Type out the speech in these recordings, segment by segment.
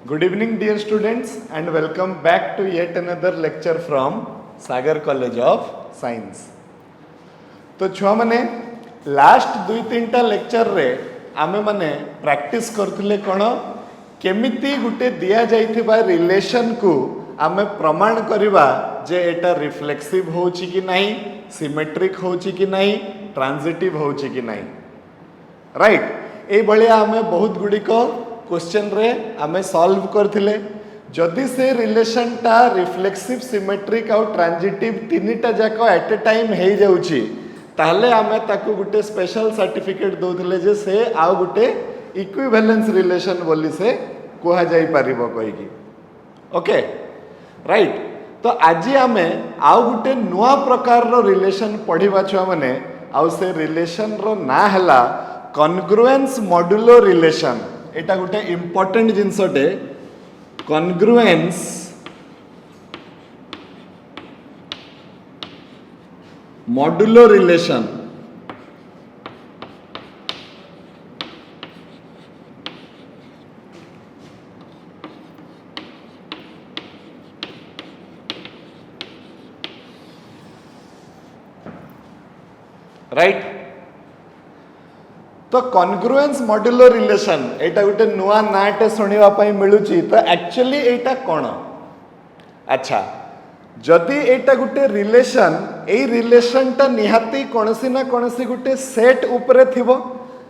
Good evening, dear students, and welcome back to yet another lecture from Sagar College of Science. तो छुआ माने last दुई तीन टा लेक्चर रे आमे माने प्रैक्टिस करथिले कोन केमिति गुटे दिया जाइथिबा रिलेशन को आमे प्रमाण करिबा जे एटा रिफ्लेक्सिव होउची कि नाही, सिमेट्रिक होउची कि नाही, ट्रांजिटिव होउची कि नाही, राइट। ए भलिया आमे बहुत गुडी को क्वेश्चन रे आमे सॉल्व करथिले। जदि से रिलेशन टा रिफ्लेक्सिव, सिमेट्रिक और ट्रांजिटिव तीनटा जाक एट ए टाइम हे जाउची ताहले आमे ताकू गुटे स्पेशल सर्टिफिकेट दोथिले जे से आउ गुटे इक्विवेलेंस रिलेशन बोली से कोहा जाई परिबो कहिकी। Okay right. तो आज आमे आउ गुटे नुआ प्रकार रो रिलेशन पढ़िबा छुआ माने आउ से रिलेशन रो ना हला कॉन्ग्रुएंस मॉड्यूलो रिलेशन। एटा गोटे इम्पोर्टेंट जिनसटे कॉन्ग्रुएंस मॉड्यूलो रिलेशन। राइट। तो कॉन्ग्रुएंस मॉड्यूलो रिलेशन एटा गोटे नुआ नाटे सुनिबा पई मिलुची। तो एक्चुअली एटा कोन? अच्छा, जदि एटा गोटे रिलेशन, ए रिलेशन टा निहाती कोनसी ना कोनसी गोटे सेट उपरे थिबो।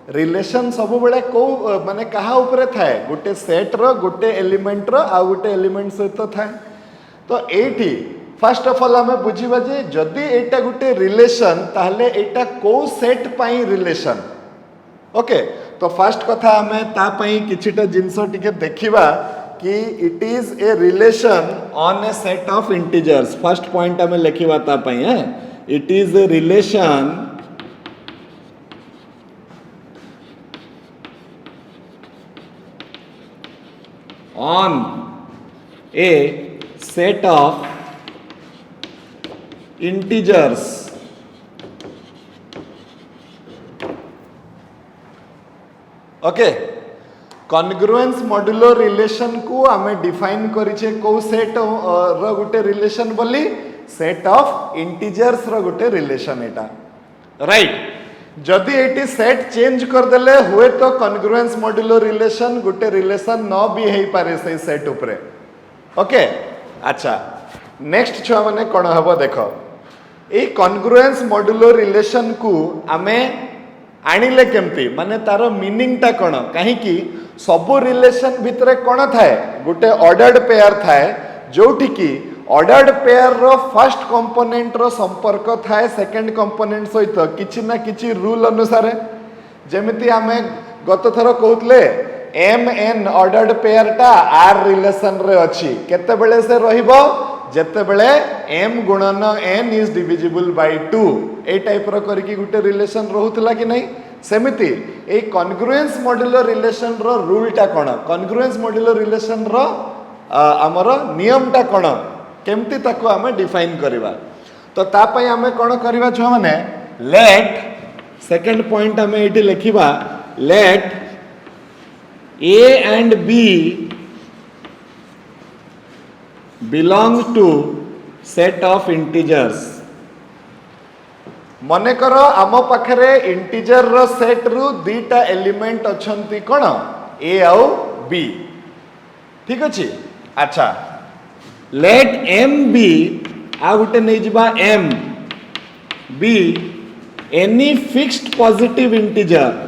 रिलेशन सब बेले को माने कहा उपरे थाए? गोटे सेट रो, गोटे एलिमेंट रो आ गोटे एलिमेंट सहित थाए। तो एठी फर्स्ट ऑफ ऑल हमें बुझिबा जे जदि एटा गोटे रिलेशन ताहले एटा को सेट पई रिलेशन। ओके तो फर्स्ट कथा हमें ता पई किछिटा जिंस टिके देखिबा कि it is a relation on a set of integers. First point हमें लिखिबा ता पई है it is a relation on a set of integers. Okay congruence modulo relation को आमे डिफाइन करिचे को सेट रो गुटे रिलेशन बोली set of integers row Gute relation Etah. Right. जदि eighty set change कर देले हुए तो कॉन्ग्रुएंस मॉड्यूलो रिलेशन गुटे रिलेशन न भी हेई पारे से सेट उपरे। ओके अच्छा नेक्स्ट छुआ माने कोन हबो देखो ए कॉन्ग्रुएंस मॉड्यूलो रिलेशन को आमे आनिले केमती माने तारो मीनिंग टा कोन? कहीं कि सबो रिलेशन भितरे कोन थाए? गुटे ऑर्डर्ड पेयर थाए जोठी कि ordered pair row first component रो संपर्क थाए सेकंड कंपोनेंट सहित किछि ना किछि रूल अनुसार। जेमिति आमे गत थरो कहतले एम एन ऑर्डर्ड पेयर टा आर रिलेशन रे अछि। केते बेले से रहिबो? जेते बेले m गुणन n इज डिविजिबल बाय 2। ए टाइप रो करकी गुटे रिलेशन रहउतला कि नहीं? सेमिति ए कॉन्ग्रुएंस मॉड्यूलो रिलेशन रो रूल टा कोन? कॉन्ग्रुएंस मॉड्यूलो रिलेशन रो हमर नियम टा कोन? केमती ताको हमें डिफाइन करबा। तो ता पई हमें कोन करबा छ माने लेट सेकंड पॉइंट हमें एठी लिखिबा late a and b belong to set of integers। मने करो आम पाखरे इंटीजर रो सेट रु दीटा एलिमेंट अछंती कोन? a आउ b। ठीक अछि। अच्छा लेट m b आ गुटे नै जिबा m b any fixed positive integer.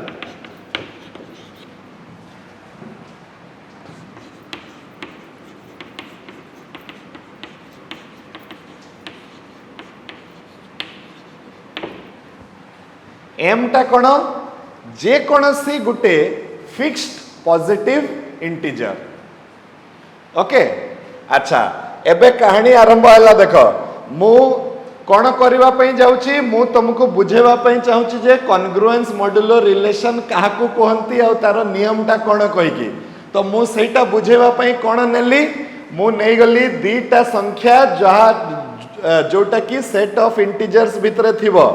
M टा कोन? जे कोनसी गुटे फिक्स्ड पॉजिटिव इंटीजर। ओके अच्छा एबे कहानी आरंभ हला। देखो मु कोन करबा पई जाउची, मु तुमको बुझेबा पई चाहूची जे कॉन्ग्रुएंस मॉड्यूलो रिलेशन काहाकू कहंती आ तार नियम टा कोन कहिकी। तो मु सेटा बुझेबा पई कोन नेली? मु नै गली दीटा संख्या जहा जोटा की सेट ऑफ इंटीजर्स भितरे थिबो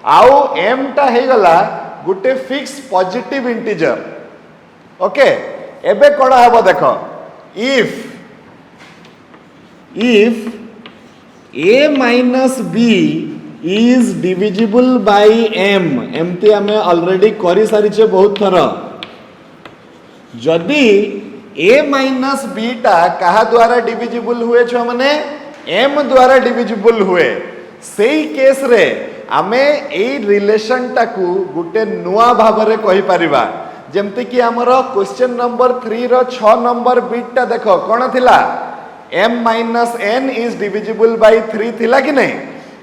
आउ m टा हे गला गुटे फिक्स पॉजिटिव इंटीजर। ओके एबे कोन हबो देखो if a minus b is divisible by m, एमती आम ऑलरेडी करी सारिचे बहुत थर, जदि a माइनस b टा कहा द्वारा डिविजिबल हुए छो माने m द्वारा डिविजिबल हुए, सेई केस रे आमे ए रिलेशन टाकू गुटे नुआ भाव रे कहि परिबा। जेमति कि हमर क्वेश्चन नंबर 3 रो 6 नंबर बिट टा देखो कोन थिला, m minus n is divisible by 3 थिला कि नहीं।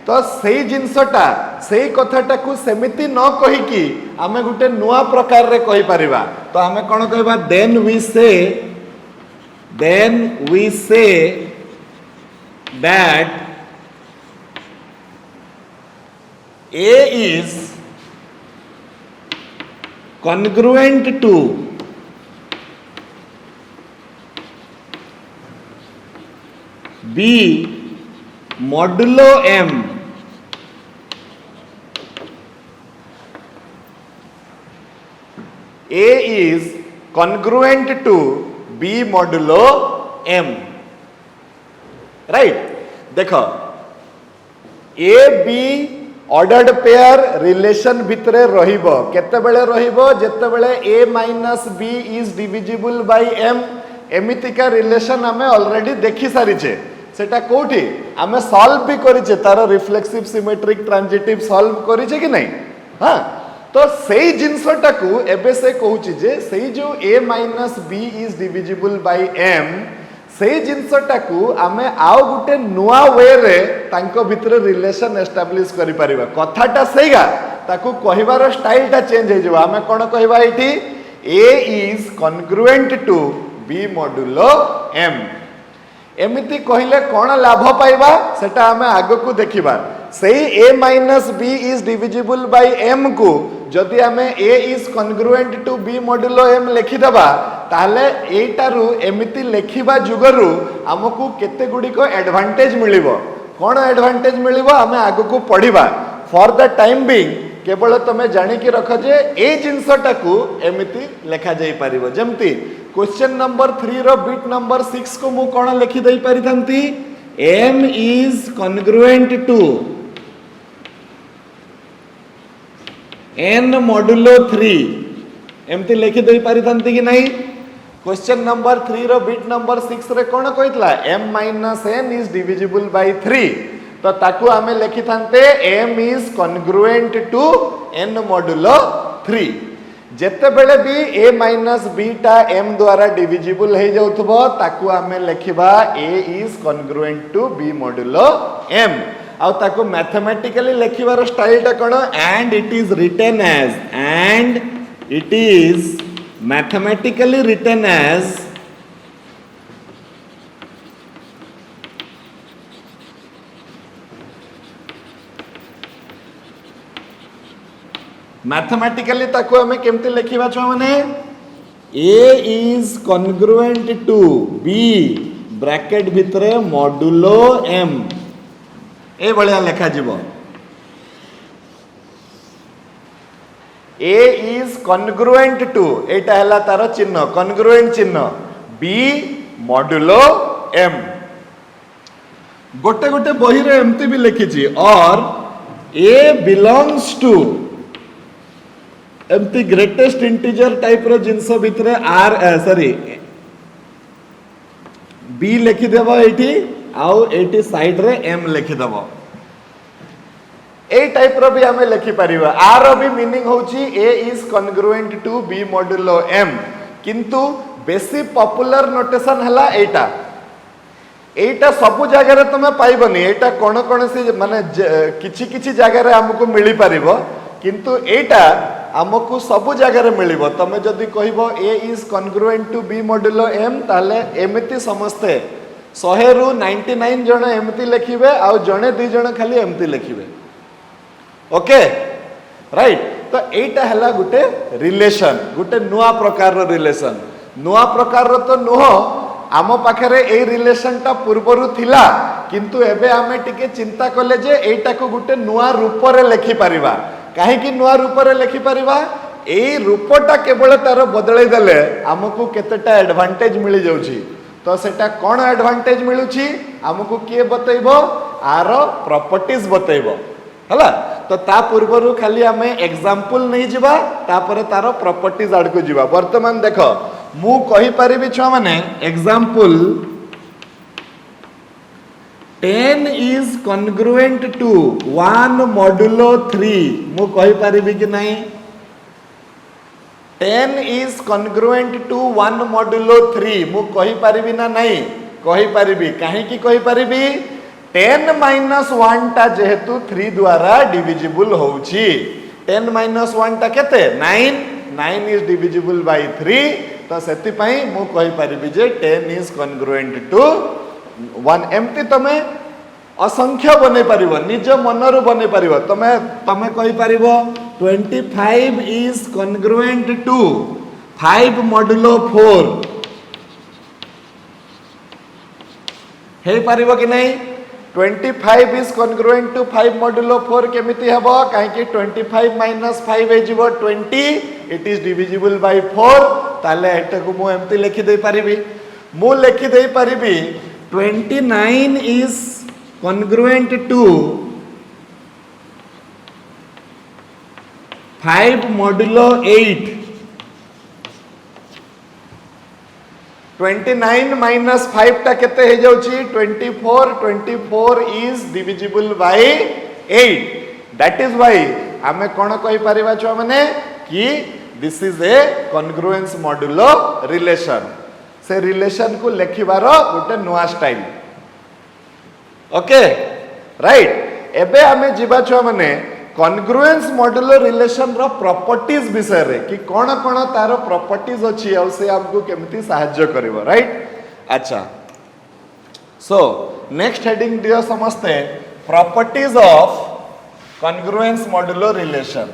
तो सेई जिंसटा सेई कथाटा को सेमिति न कहि कि आमे गुटे नुआ प्रकार रे कहि परिबा। तो आमे कोन कहबा, then we say that A is congruent to B modulo M A is congruent to B modulo M, right? देखो A B ordered pair relation भितरे रहिबो, केते बेले रहिबो, जेते बेले a minus b is divisible by m, एमिति का रिलेशन हमें ऑलरेडी देखि सारी छे। सेटा कोठी हमें सॉल्व भी करी छे, तारो रिफ्लेक्सिव सिमेट्रिक ट्रांजिटिव सॉल्व करी छे कि नहीं। हां, तो सेही जिंसटा को एबे से कहूची जे सेही जो a minus b is divisible by m, सेही जिनसटा को आमे आउ गुटे नुआ वे रे तांको भितर रिलेशन एस्टाब्लिश करि परिबा। कथाटा सेहीगा, ताकू कहिबार स्टाइल टा चेंज हे जबा। आमे कोन कहिबा एठी, a is congruent to b modulo m, एमिति कहिले कोन लाभ पाइबा सेटा आमे आगो को देखिबा। सेही a minus b is divisible by m को जदि आमे a is congruent to b modulo m लिखि दबा, ताले एटारू एमिति लेखिबा जुगरू हमकू केते गुडी को एडवांटेज मिलिबो। कोन एडवांटेज मिलिबो आमे आगो को पढिबा। फॉर द टाइम बीइंग केवल तमे जानि कि रख जे ए जिंसटा को एमिति लेखा जाई परिबो। जेमति क्वेश्चन नंबर 3 रो बिट नंबर 6 को मु कोन लेखि देई परिथंती, m is congruent to n modulo 3, एमती लिखि देई परिथंती कि नहीं। क्वेश्चन नंबर 3 रो बिट नंबर 6 रे कोन कहितला, m minus n is divisible by 3, तो ताकू आमे लिखि थांते m is congruent to n modulo 3। जेते बेले भी a माइनस b टा m द्वारा डिविजिबल हे जाउथबो, ताकू आमे लिखिबा a is congruent to b modulo m। आउ ताकू मैथमेटिकली लिखिबार स्टाइल टा कोन, and it is written as, and it is mathematically written as mathematically ताको हमें केमते लिखिबा छ माने a is congruent to b bracket भितरे मॉड्यूलो m, ए भलिया लेखा जीवो। A is congruent to, एटा हला तार चिन्ह congruent चिन्ह, B मॉड्यूलो M। गोटे गोटे बही रे एमती भी लिखी छी, और A belongs to एमती ग्रेटेस्ट इंटीजर टाइप रो जिंस भितरे R सॉरी B लिखि देबो एठी, आउ एठी साइड रे M लिखि देबो। ए टाइप रो भी हमें लिखि परिबा। आर भी मीनिंग होची a is congruent to b modulo m, किंतु बेसी पॉपुलर नोटेशन हला एटा। एटा सब जगह रे तमे पाइबनी, एटा कोन कोन से माने किछि किछि जगह रे हमको मिली परिबो, किंतु एटा हमको सब जगह रे मिलिबो। तमे जदी कहिबो a is congruent to b modulo m, ताले एमिति समस्ते 100 रु 99 जण एमिति लिखिबे, आ जणे 2 जण खाली एमिति लिखिबे। Okay right. तो एटा हला गुटे रिलेशन, गुटे नुआ प्रकार रो रिलेशन। नुआ प्रकार रो तो नुह, आम पाखरे ए रिलेशन टा पूर्वरु थिला, किंतु एबे आमे टिके चिंता कले जे एटा को गुटे नुआ रूप रे लिखि परिबा। काहे कि नुआ रूप रे लिखि परिबा, ए रूपटा केवल तार बदलै देले हमकु केतेटा एडवांटेज मिली जाउची। तो सेटा कौन एडवांटेज मिलुची हमको किए बतैबो आर प्रॉपर्टीज बतैबो हला तो ता पूर्वरु खाली आमे एग्जांपल नहीं जिबा तापरे तारो प्रॉपर्टीज आड़ को जिबा वर्तमान देखो मु कहि परिबी छुआ माने example 10 is congruent to 1 modulo 3 मु कहि परिबी कि नहीं 10 is congruent to 1 modulo 3 मु कहि परिबी ना नहीं कहि परिबी काहे की कहि परिबी 10 minus 1 टा जेहेतु 3 द्वारा डिविजिबल होउची 10 minus 1 टा केते 9 is divisible by 3 तो सेति पई मु कहि परिबी जे 10 is congruent to 1 एमती तमे असंख्य बने परिबो निज मनरु बने परिबो तमे कहि परिबो 25 is congruent to 5 modulo 4 हे परिबो कि नहीं 25 is congruent to 5 modulo 4 केमिति हबो काहे कि 25 minus 5 हे जिवो 20 it is divisible by 4 ताले एटा को मु एमति लिखि दे परिबी मु लिखि दे परिबी 29 is congruent to 5 modulo 8 29 minus 5 टा केते हे जाउची 24 is divisible by 8 that is why आमे कोन कहि परिबा छ माने कि this is a congruence modulo relation से रिलेशन को लेखिबार गोटे नुआ स्टाइल ओके राइट एबे आमे जिबा छ माने कॉन्ग्रुएंस मॉड्यूलर रिलेशन रो प्रॉपर्टीज विषय रे कि कोन कोन तारो प्रॉपर्टीज अछि आ से हमको केमती सहाय्य करिवो राइट अच्छा सो नेक्स्ट हेडिंग दियो समझते properties of congruence modular relation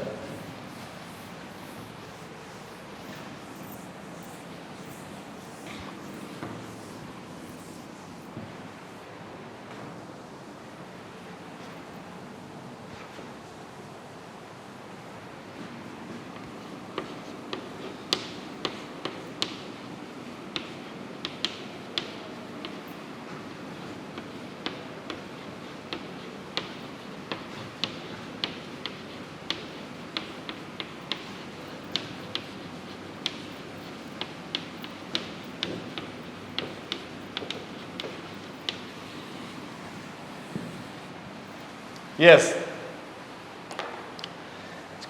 yes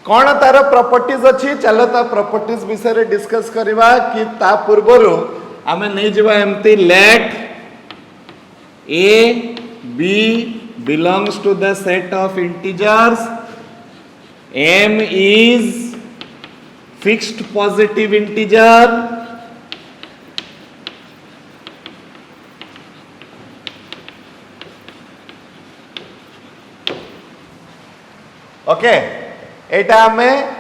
कौन तार प्रॉपर्टीज अच्छी चलो ता प्रॉपर्टीज विषय रे डिस्कस करवा कि ता पूर्वरु आमे नहीं जीवा एमती late a b belongs to the set of integers m is fixed positive integer okay एटा हमें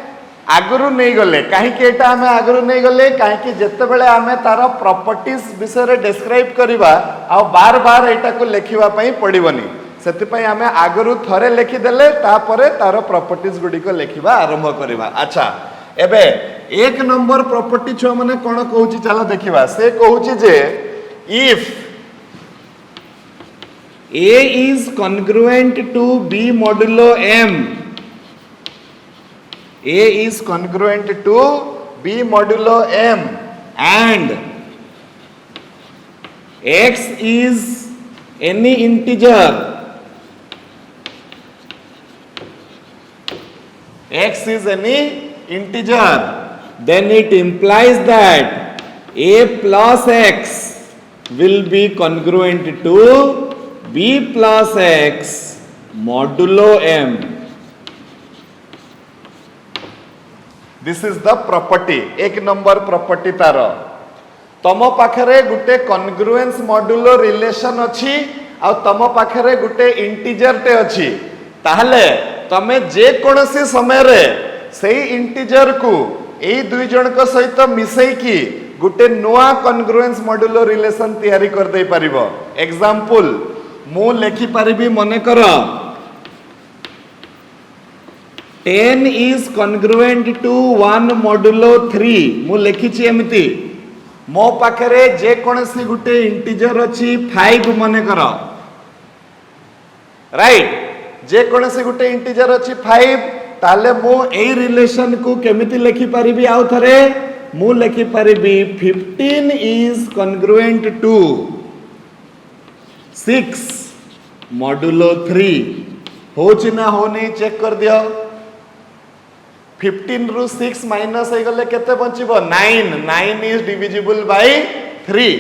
आगुरु नहीं गले कहीं कि एटा हमें आगुरु नहीं गले कहीं कि जत्ते बेले हमें तार प्रॉपर्टीज विषय रे डिस्क्राइब करिवा आ बार बार एटा को लेखिवा पई पड़िबनी सेति पई हमें आगुरु थरे लेखि देले तापरे तार प्रॉपर्टीज गुडी को लेखिवा आरंभ करिवा अच्छा एबे एक नंबर प्रॉपर्टी छ माने कोन कहूची चला देखिवा से कहूची जे if a is congruent to b modulo m A is congruent to B modulo M and X is any integer X is any integer then it implies that A plus X will be congruent to B plus X modulo M this is the property एक number property तार तम पाखरे गुटे congruence modular relation अछि आ तम पाखरे गुटे integer टे अछि ताहले तमे जे कोनसी समय रे सेही इंटीजर को एई दुई जन को सहित मिसई की गुटे नोआ कॉन्ग्रुएंस मॉड्यूलर रिलेशन तयारी कर दे परिबो एग्जांपल मु लेखि परिबी मने कर 10 is congruent to 1 modulo 3 मु लेखिछि एमिति मो पाखरे जे कोनसी गुटे इंटीजर अछि 5 मने कर, राइट, जे कोनसी गुटे इंटीजर अछि 5, ताले मो एई रिलेशन को केमिति लिखि परिबी? आउ थरे मु लिखि परिबी 15 इज कॉन्ग्रुएंट टू 6 मॉडुलो 3 होछि ना होनी चेक कर दियो। 15 रु 6 माइनस हो गले केते बचिबो? 9, 9 इज डिविजिबल बाय 3।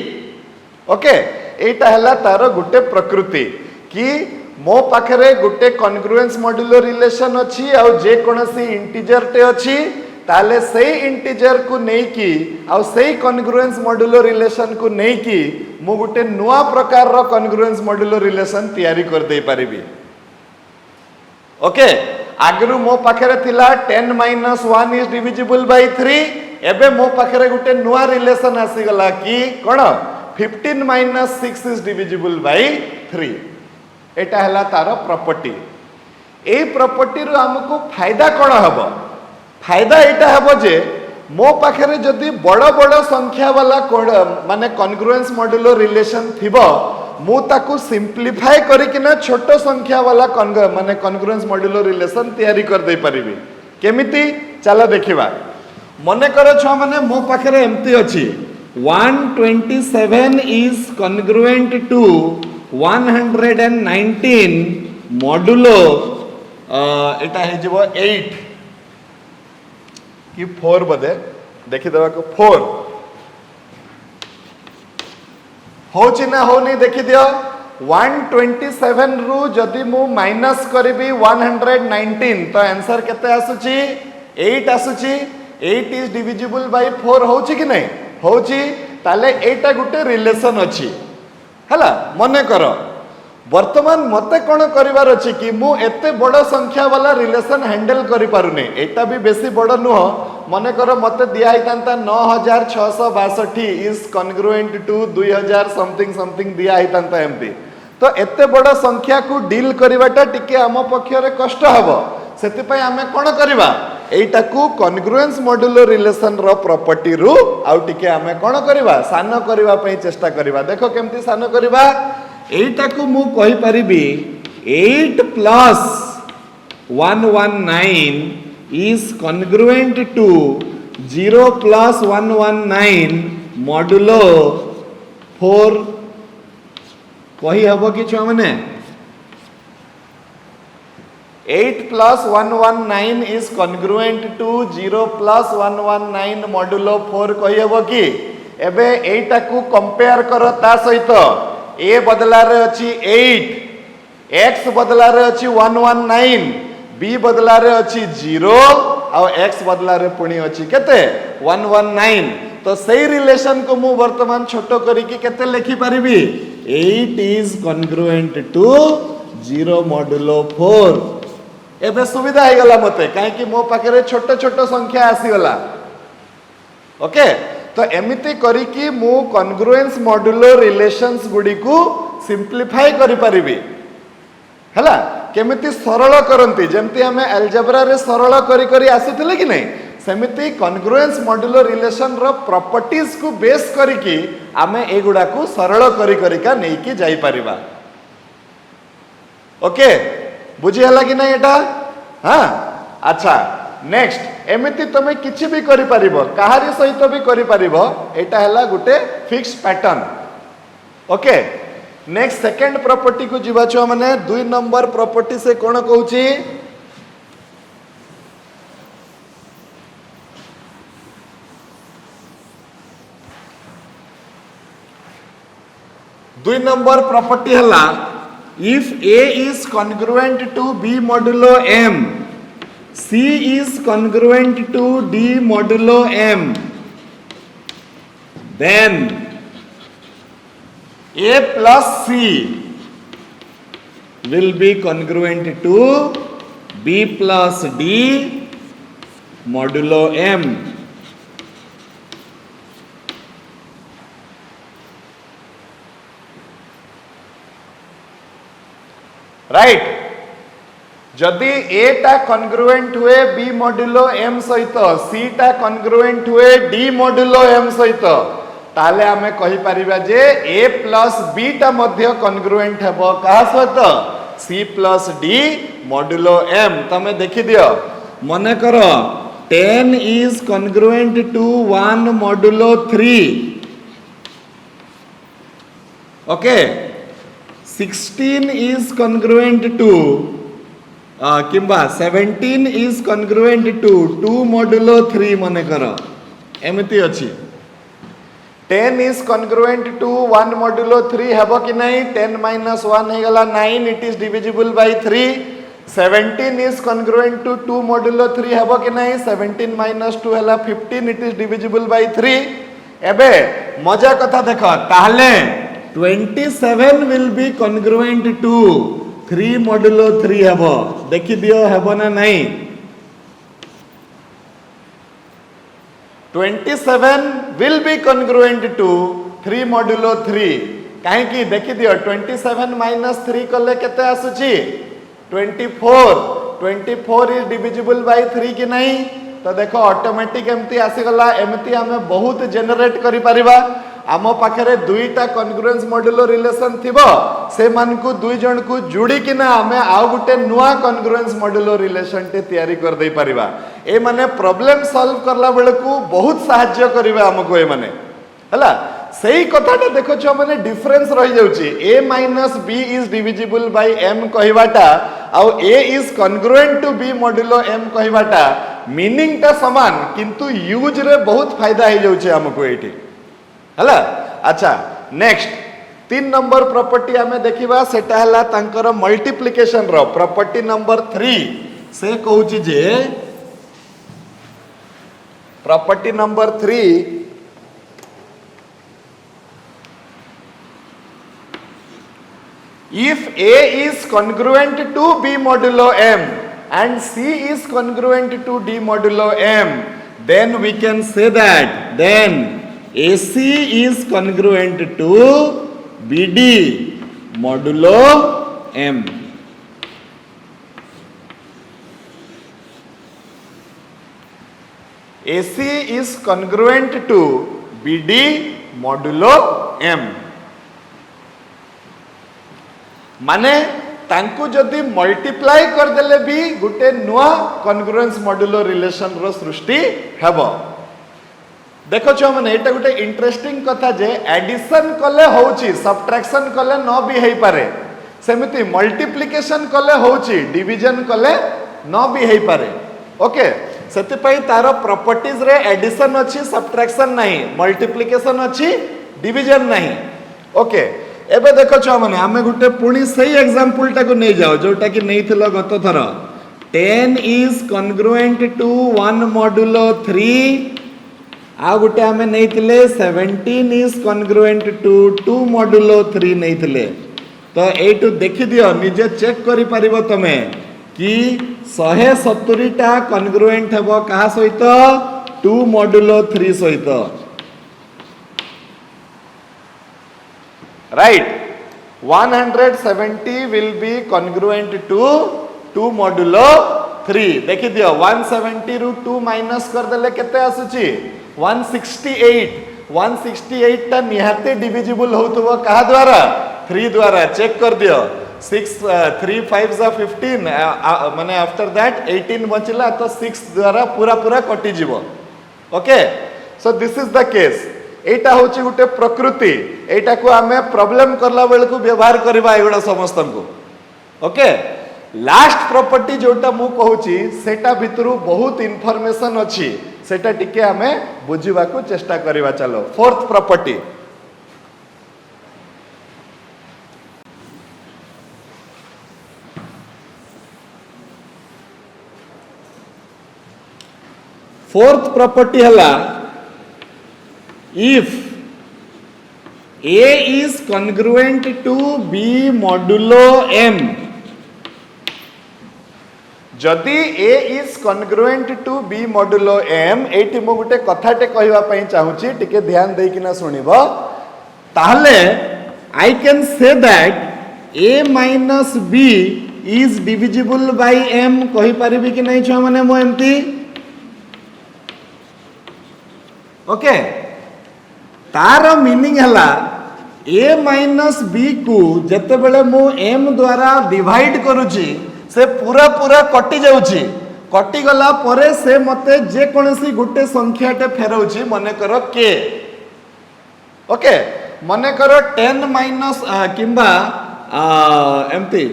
ओके, एटा हला तार गुटे प्रकृति कि मो पाखरे गुटे कॉन्ग्रुएंस मॉड्यूलो रिलेशन अछि आ जे कोनसी इंटीजर टे अछि ताले सेही इंटीजर को नै कि आ सेही कॉन्ग्रुएंस मॉड्यूलो रिलेशन को नै कि मु गुटे नुआ प्रकार रो कॉन्ग्रुएंस मॉड्यूलो रिलेशन तयारी कर दे परिबी। ओके, आगरु मो पाखरे थिला 10 माइनस 1 इज डिविजिबल बाय 3, एबे मो पाखरे गुटे नुआ रिलेशन आसी गला कि कोन 15 माइनस 6 इज डिविजिबल बाय 3। एटा हला तार प्रॉपर्टी। ए प्रॉपर्टी रो हमको फायदा कोन हबो? फायदा एटा हबो जे मो पाखरे जदी बड़ बड़ संख्या वाला माने कॉन्ग्रुएंस मॉड्यूलो रिलेशन थिबो मु ताकू सिंप्लीफाई करिकिना छोट संख्या वाला माने कॉन्ग्रुएंस मॉड्यूलो रिलेशन तयारी कर दे परिबी। केमिति? चला देखिबा। मने कर छ माने मो पाखरे एम्ति अछि 127 इज कॉन्ग्रुएंट टू 119 मॉडुलो एटा हे जिवो 8 कि 4 बदे देखि देबा को 4 होछि ना होनी देखि दियो। 127 रु जदि मु माइनस करबी 119 तो आंसर केते आसुची? 8 आसुची। 8 इज डिविजिबल बाय 4 होछि कि नै? होछि। ताले एटा गुटे रिलेशन अछि हला। मने करो वर्तमान मते कोन करिवार अछि कि मु एते बड़ संख्या वाला रिलेशन हैंडल करि पारुने, एटा भी बेसी बड़ नुह। मने करो मते दिया हितांता 9662 is congruent to 2000 something something दिया हितांता एमपी, तो एते बड़ संख्या को डील करिवाटा टिके आम पक्षरे कष्ट हबो। सेति पय आमे कोन करिवा? एटा को कॉन्ग्रुएंस मॉड्यूलो रिलेशन रो प्रॉपर्टी रु आउ टिके आमे कोन करिवा? सानो करिवा पय चेष्टा करिवा। देखो केमती सानो करिवा। एटा को मु कहि परिबी 8 plus 119 is congruent to 0 plus 119 modulo 4 कहि हबो कि छुआ माने? 8 plus 119 is congruent to 0 plus 119 modulo 4 कहि हबो कि? एबे एटा को कंपेयर करो ता सहित ए बदला रे अछि 8, x बदला रे अछि 119, b बदला रे अछि 0 आ x बदला रे पुणी अछि केते? 119। तो सही रिलेशन को मु वर्तमान छोटो करी कि केते लिखि परिबी? 8 इज कॉन्ग्रुएंट टू 0 मॉडुलो 4। एबे सुविधा हे गला मते काहे कि मो पाखरे छोटो छोटो संख्या आसी गला। ओके, तो एमिति करी कि मु कॉन्ग्रुएंस मॉड्यूलो रिलेशंस गुडी को सिंप्लीफाई करि परिबी हला। केमिति सरल करंती जेमति हमें अलजेब्रा रे सरल करी करी आसीथिले कि नै, सेमिति कॉन्ग्रुएंस मॉड्यूलो रिलेशन रो प्रॉपर्टीज को बेस करी कि आमे एगुडा को सरल करी करी का नै कि जाई परिबा। ओके, बुझी हला कि नै एटा? हां, अच्छा। नेक्स्ट एमिति तमे किछि भी करि परिबो, काहारी सहित भी करि परिबो। एटा हला गुटे fix pattern. Okay, next second property को जिबा छ माने 2 नंबर प्रॉपर्टी से कोन कहूची? दुई नंबर प्रॉपर्टी हला if a is congruent to b modulo m, c is congruent to d modulo m, then a plus c will be congruent to b plus d modulo m. Right, जदि ए टा congruent हुए B modulo M सहित, सी टा congruent हुए D modulo M सहित, ताले आमे कहि परिबा जे a प्लस b टा मध्य कॉन्ग्रुएंट हेबो कहा सहित c plus d modulo m तमे देखि दियो मने करो 10 is congruent to 1 modulo 3 okay 16 is congruent to किंबा 17 इज कॉन्ग्रुएंट टू 2 मॉड्यूलो 3 मने करो एमती अछि 10 is congruent to 1 modulo 3 हेबो कि नहीं 10 minus 1 हे गला 9 it is divisible by 3 17 is congruent to 2 modulo 3 हेबो कि नहीं 17 minus 2 हला 15 it is divisible by 3 एबे मजा कथा देखो ताहले 27 will be congruent to 3 modulo 3 हेबो देखि दियो हेबो ना नहीं 27 will be congruent to 3 modulo 3 काहे कि देखि दियो 27 minus 3 कले केते आसुची 24 is divisible by 3 कि नहीं तो देखो ऑटोमेटिक एमती आसी गला एमती हमें बहुत जनरेट करि परिबा आम पाखरे दुईटा कॉन्ग्रुएंस मॉड्यूलो रिलेशन थिबो से मान को दुई जन को जोड़ी किना आमे आउ गुटे नुआ कॉन्ग्रुएंस मॉड्यूलो रिलेशन टे तयारी कर दे परिबा ए माने प्रॉब्लम सॉल्व करला बेले को बहुत सहाय्य करिवे हमको ए माने हला सही कथाटा देखो छ माने डिफरेंस रहि जाउची a minus b is divisible by m कहिबाटा आउ a is congruent to b modulo m कहिबाटा मीनिंग ता समान किंतु यूज रे बहुत फायदा हे जाउची हमको एठी हला अच्छा नेक्स्ट 3 नंबर प्रॉपर्टी हमें देखिबा सेटा हला तांकर मल्टीप्लिकेशन रो प्रॉपर्टी नंबर 3 से कहूची जे property number 3 if a is congruent to b modulo m and c is congruent to d modulo m then we can say that then AC is congruent to BD modulo M. AC is congruent to BD modulo M. माने तांकु जदि multiply कर देले भी गुटे नुआ congruence modulo relation रो सृष्टि हेबो देखो छ माने एटा गुटे इंटरेस्टिंग कथा जे एडिशन कले होउची सब्ट्रैक्शन कले न भी हेई पारे सेमिति मल्टीप्लिकेशन कले होउची डिवीजन कले न भी हेई पारे ओके सेति पई तारो प्रॉपर्टीज रे एडिशन अछि सब्ट्रैक्शन नाही मल्टीप्लिकेशन अछि डिवीजन नाही ओके एबे देखो छ माने हमें गुटे पुणी सही एग्जांपल टा को नै जाओ जोटा कि नै थिलो गत थर 10 इज कॉन्ग्रुएंट टू 1 मॉड्यूलो 3 आ गुटे हमें नहीं थिले 17 इज कॉन्ग्रुएंट टू 2 मॉड्यूलो 3 नहीं थिले तो एटू देखि दियो निजे चेक करि परिबो तमे कि 170 टा कॉन्ग्रुएंट हेबो कहा सहित 2 मॉड्यूलो 3 सहित right 170 will be congruent to 2 modulo 3 देखि दियो 170 रु 2 माइनस कर देले केते आसुची 168 टा निहाते डिविजिबल होतबो कहा द्वारा 3 द्वारा चेक कर दियो 6 3 5 जा 15 माने आफ्टर दैट 18 बचिला तो 6 द्वारा पूरा कटि जीवो okay so this is the case एटा होची गुटे प्रकृति एटा को हमें प्रॉब्लम करला बेल को व्यवहार करबा एगुडा समस्त को ओके लास्ट प्रॉपर्टी जोटा मु कहूची सेटा भितरु बहुत इंफॉर्मेशन अछि सेटा टिके हमें बुझिबा को चेष्टा करबा चलो फोर्थ प्रॉपर्टी फोर्थ प्रॉपर्टी हला if A is congruent to B modulo M जदि A is congruent to B modulo M eighty मु गुटे कथाटे कहबा पई चाहूची टिके ध्यान देई किना सुनिबो ताहले I can say that A minus B is divisible by M कहि परिबी कि नै छ माने मो एम्ति ओके तार मीनिंग हला ए माइनस बी को जते बेले मु एम द्वारा डिवाइड करूची से पूरा पूरा कटि जाउची कटि गला परे से मते जे कोनसी गुटे संख्याटे फेरौची मने करो के ओके मने करो 10 माइनस किंबा एमती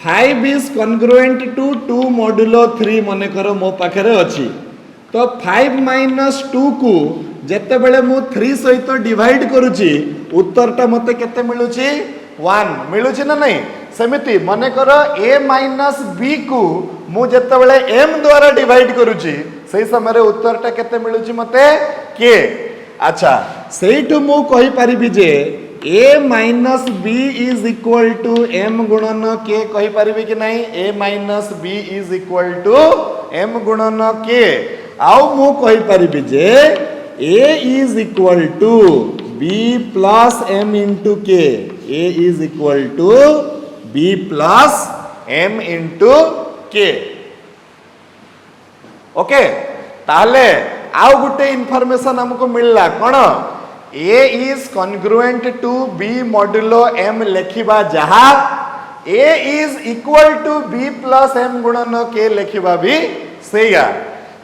5 इज कॉन्ग्रुएंट टू 2 मॉड्यूलो 3 मने करो मो पाखरे अछि तो 5 माइनस 2 को जेते बेले मु 3 सहित डिवाइड करूची उत्तरटा मते केते मिलुची 1 मिलुची ना नहीं सेमिति मने करो a माइनस b को मु जेते बेले m द्वारा डिवाइड करूची सही समय रे उत्तरटा केते मिलुची मते k अच्छा सेठु मु कहि परिबि जे a minus b is equal to m गुणन k कहि परिबि कि नहीं a minus b is equal to m गुणन k आउ मु कहि परिबि जे a is equal to b plus m into k a is equal to b plus m into k okay ताले आउ गुटे इनफॉरमेशन हमको मिलला कोन a is congruent to b modulo m लेखिबा जहा a is equal to b plus m गुणन k लेखिबा भी सेया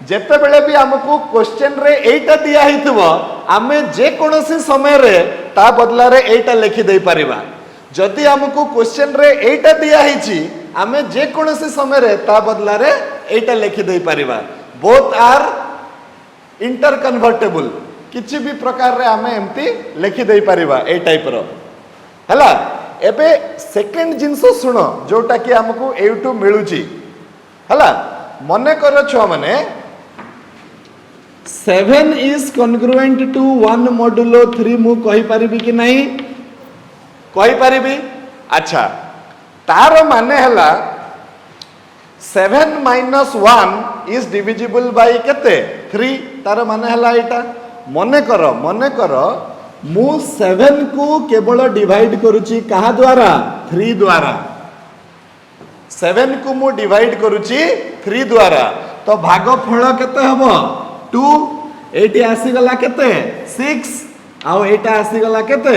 जेते बेले भी हमको क्वेश्चन रे एटा दिया हितबो आमे जे कोनोसी समय रे ता बदला रे एटा लेखि देई परिबा जदि हमको क्वेश्चन रे एटा दिया हिची आमे जे कोनोसी समय रे ता बदला रे एटा लेखि देई परिबा बोथ आर इंटर कन्वर्टेबल किछि भी प्रकार रे आमे एम्ति लेखि देई परिबा ए टाइप रो हला एबे सेकंड जिंसो सुनो जोटा कि हमको एउटू मिलुची हला मने करो छ माने 7 इज कॉन्ग्रुएंट टू 1 मॉड्यूलो 3 मु कहि परिबी कि नहीं कहि परिबी अच्छा तार माने हला 7 माइनस 1 इज डिविजिबल बाय केते 3 तार माने हला एटा मने करो मु 7 को केवल डिवाइड करूची कहा द्वारा 3 द्वारा 7 को मु डिवाइड करूची 3 द्वारा तो भागफल केते हबो 2 एटी आसी गला केते 6 आउ एटा आसी गला केते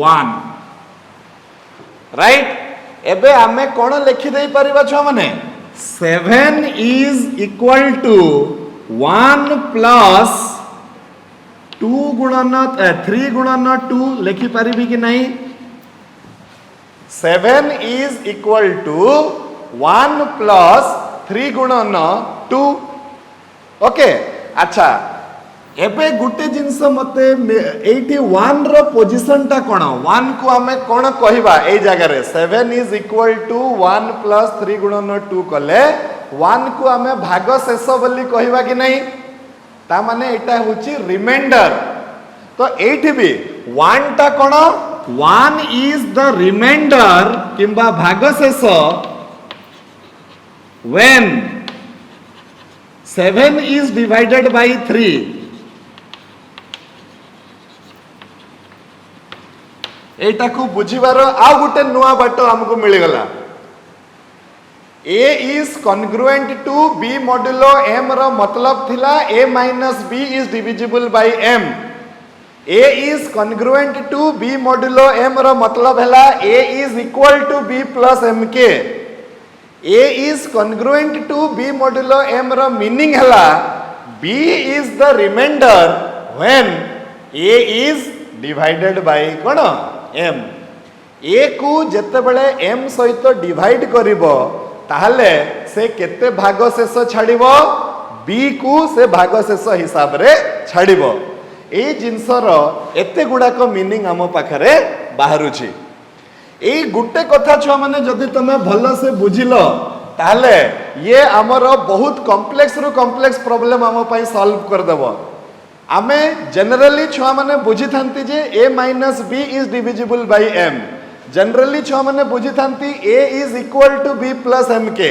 1 राइट एबे आमे कोन लिखि देई परिबा छ माने 7 इज इक्वल टू 1 प्लस 2 गुणन 3 गुणन 2 लिखि परिबी कि नहीं 7 इज इक्वल टू 1 प्लस 3 गुणन 2 ओके अच्छा एबे गुटे जिंस मते 81 रो पोजीशन ता कोन 1 को हमें कोन कहिबा ए जगह रे 7 इज इक्वल टू 1 प्लस 3 गुणन 2 कले 1 को हमें भाग शेष बोली कहिबा कि नहीं ता माने एटा होची रिमाइंडर तो एठी भी 1 ता कोन 1 इज द रिमाइंडर किंबा भाग शेष when 7 is divided by 3 एटा को बुझिबार आ गुटे नुआ बाटो हमको मिल गला a is congruent to b modulo m रो मतलब थिला a minus b is divisible by m a is congruent to b modulo m रो मतलब हैला a is equal to b plus mk a is congruent to b modulo m रो meaning हैला b is the remainder when a is divided by cone m a को जते बेले m सहित divide करिवो ताहले से केते भाग शेष छाड़िबो b को से भाग शेष हिसाब रे छाड़िबो ए जिंसर एते गुडा को मीनिंग हम पाखरे बाहरुची ए गुटे कथा छ माने जदि तमे भलो से बुझिलो ताहले ये हमर बहुत कॉम्प्लेक्स रु कॉम्प्लेक्स प्रॉब्लम हम पई सॉल्व कर देबो आमे जनरली छुआ माने बुझी थांती जे a minus b is divisible by m generally छुआ माने बुझी थांती a is equal to b plus mk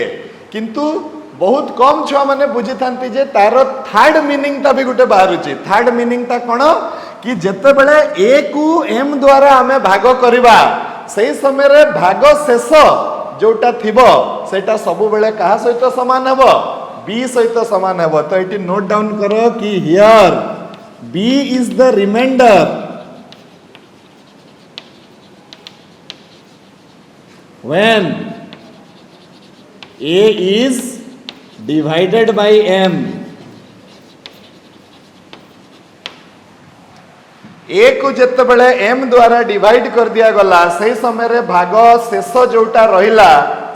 किंतु बहुत कम छुआ माने बुझी थांती जे तारो थर्ड मीनिंग ता भी गुटे बाहरुची थर्ड मीनिंग ता कोन कि जते बेले a को m द्वारा हमें भाग करबा सही समय रे भाग शेष जोटा थिबो सेटा सब बेले कहा सहित समान हेबो b सहित समान हेबो तो एटी नोट डाउन करो कि here b is the remainder when a is divided by m, a को जेतेबेले m द्वारा डिवाइड कर दिया गला से समय रे भाग शेष जोटा रहिला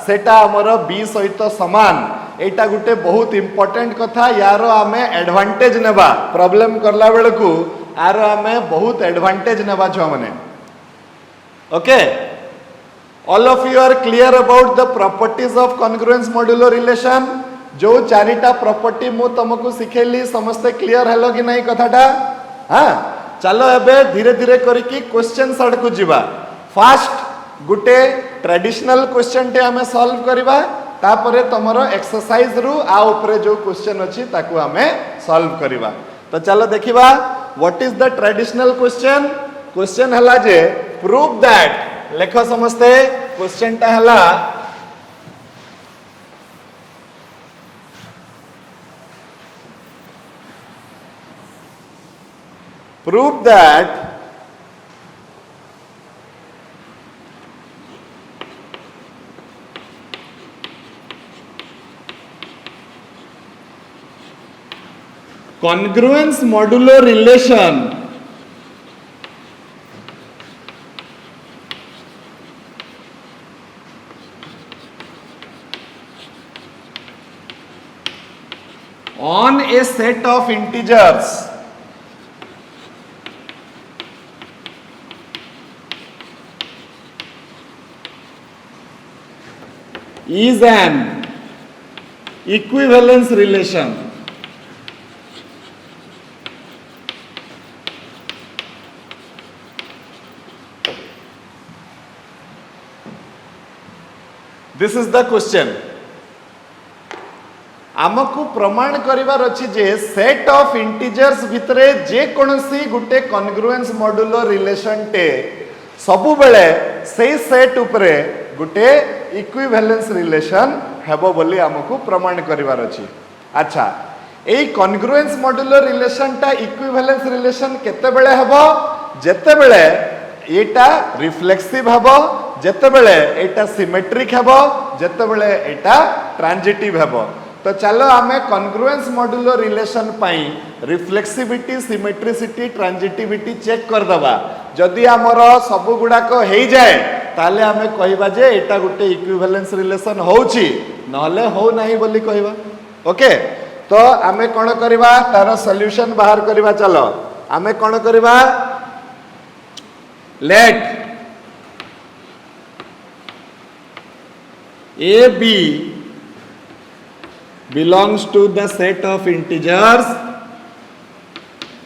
सेटा हमर b सहित समान। एटा गुटे बहुत इंपोर्टेंट कथा, यार आमे एडवांटेज नेबा प्रॉब्लम करला बेल को आर आमे बहुत एडवांटेज नेबा छ माने। Okay, all of you are clear about the properties of congruence modulo relation. जो चारिटा प्रॉपर्टी मु तुमको सिखेली समस्त क्लियर हेलो कि नहीं कथाटा? हां, चलो एबे धीरे धीरे करिकी क्वेश्चन सड को जीवा। फास्ट गुटे ट्रेडिशनल क्वेश्चन टे हमें सॉल्व करिबा, तापरे तमरो एक्सरसाइज रु आ ऊपर जो क्वेश्चन अछि ताकू हमें सॉल्व करिबा। तो चलो देखिबा what is the traditional question. Question हला जे प्रूव दैट, लेखो समझते क्वेश्चन टा हला prove that congruence modulo relation on a set of integers is an equivalence relation. This is the question. आमको प्रमाण करिवार अछि जे सेट ऑफ इंटीजर्स भितरे जे कोनसी गुटे कॉन्ग्रुएंस मॉड्यूलो रिलेशन टे सबु बेले सेई सेट उपरे गुटे इक्विवेलेंस रिलेशन हेबो बोली आमको प्रमाण करिवार अछि। अच्छा, एई कॉन्ग्रुएंस मॉड्यूलो रिलेशन टा इक्विवेलेंस रिलेशन केते बेले हेबो? जेते बेले एटा रिफ्लेक्सिव हेबो, जेते बेले एटा सिमेट्रिक हेबो, जेते बेले एटा ट्रांजिटिव हेबो। तो चलो आमे कॉन्ग्रुएंस मॉड्यूलो रिलेशन पाई रिफ्लेक्सिविटी, सिमेट्रिसिटी, ट्रांजिटिविटी चेक कर दबा। जदि हमर सब गुडाक हेई जाए ताले आमे कहिबा जे एटा गुटे इक्विवेलेंस रिलेशन होउची, नहले हो नाही बोली कहिबा। ओके, तो आमे कोन करबा तार सॉल्यूशन बाहर करबा। चलो आमे कोन करबा, let a b belongs to the set of integers,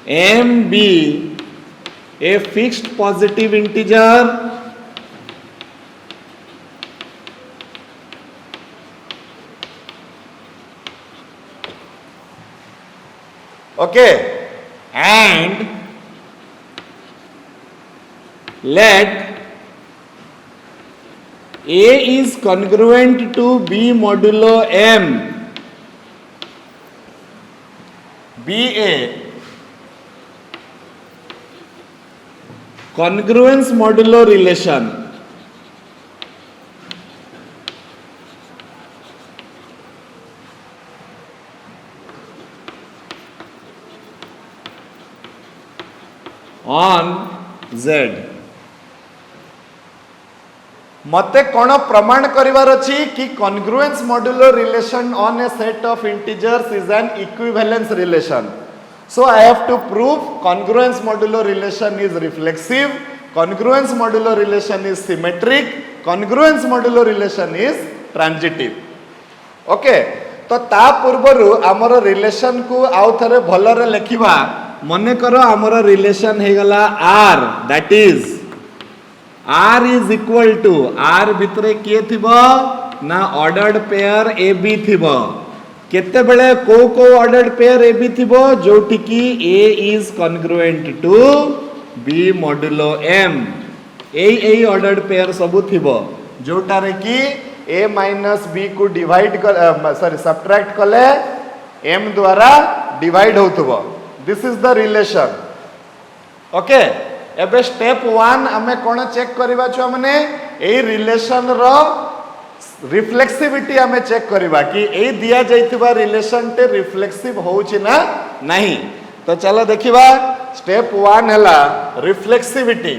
m be a fixed positive integer, okay, and let a is congruent to b modulo m, be a congruence modulo relation on Z। मते कोन प्रमाण करिवार अछि कि congruence modulo relation on a set of integers is an equivalence relation. So I have to prove congruence modulo relation is reflexive, congruence modulo relation is symmetric, congruence modulo relation is transitive. Okay, तो ता पूर्वरु हमर relation को आउ थरे भलरे लेखिबा। मने करो हमर relation हे गला R, that is R is equal to R भितरे किए थिबो ना ऑर्डर्ड पेयर ए बी थिबो। केते बेले को ऑर्डर्ड पेयर ए बी थिबो जोटी की A is congruent to B modulo M। ए ऑर्डर्ड पेयर सब थिबो जोटा रे की A माइनस B को डिवाइड कर सॉरी सब्ट्रैक्ट कले M द्वारा डिवाइड होथबो। This is the relation. Okay, एबे स्टेप 1 हमें कोन चेक करबा छ माने ए रिलेशन रो रिफ्लेक्सिविटी आमे चेक करबा कि ए दिया जाइथिबा रिलेशन टे रिफ्लेक्सिव होउछि ना नहीं। तो चलो देखिबा स्टेप 1 हला रिफ्लेक्सिविटी।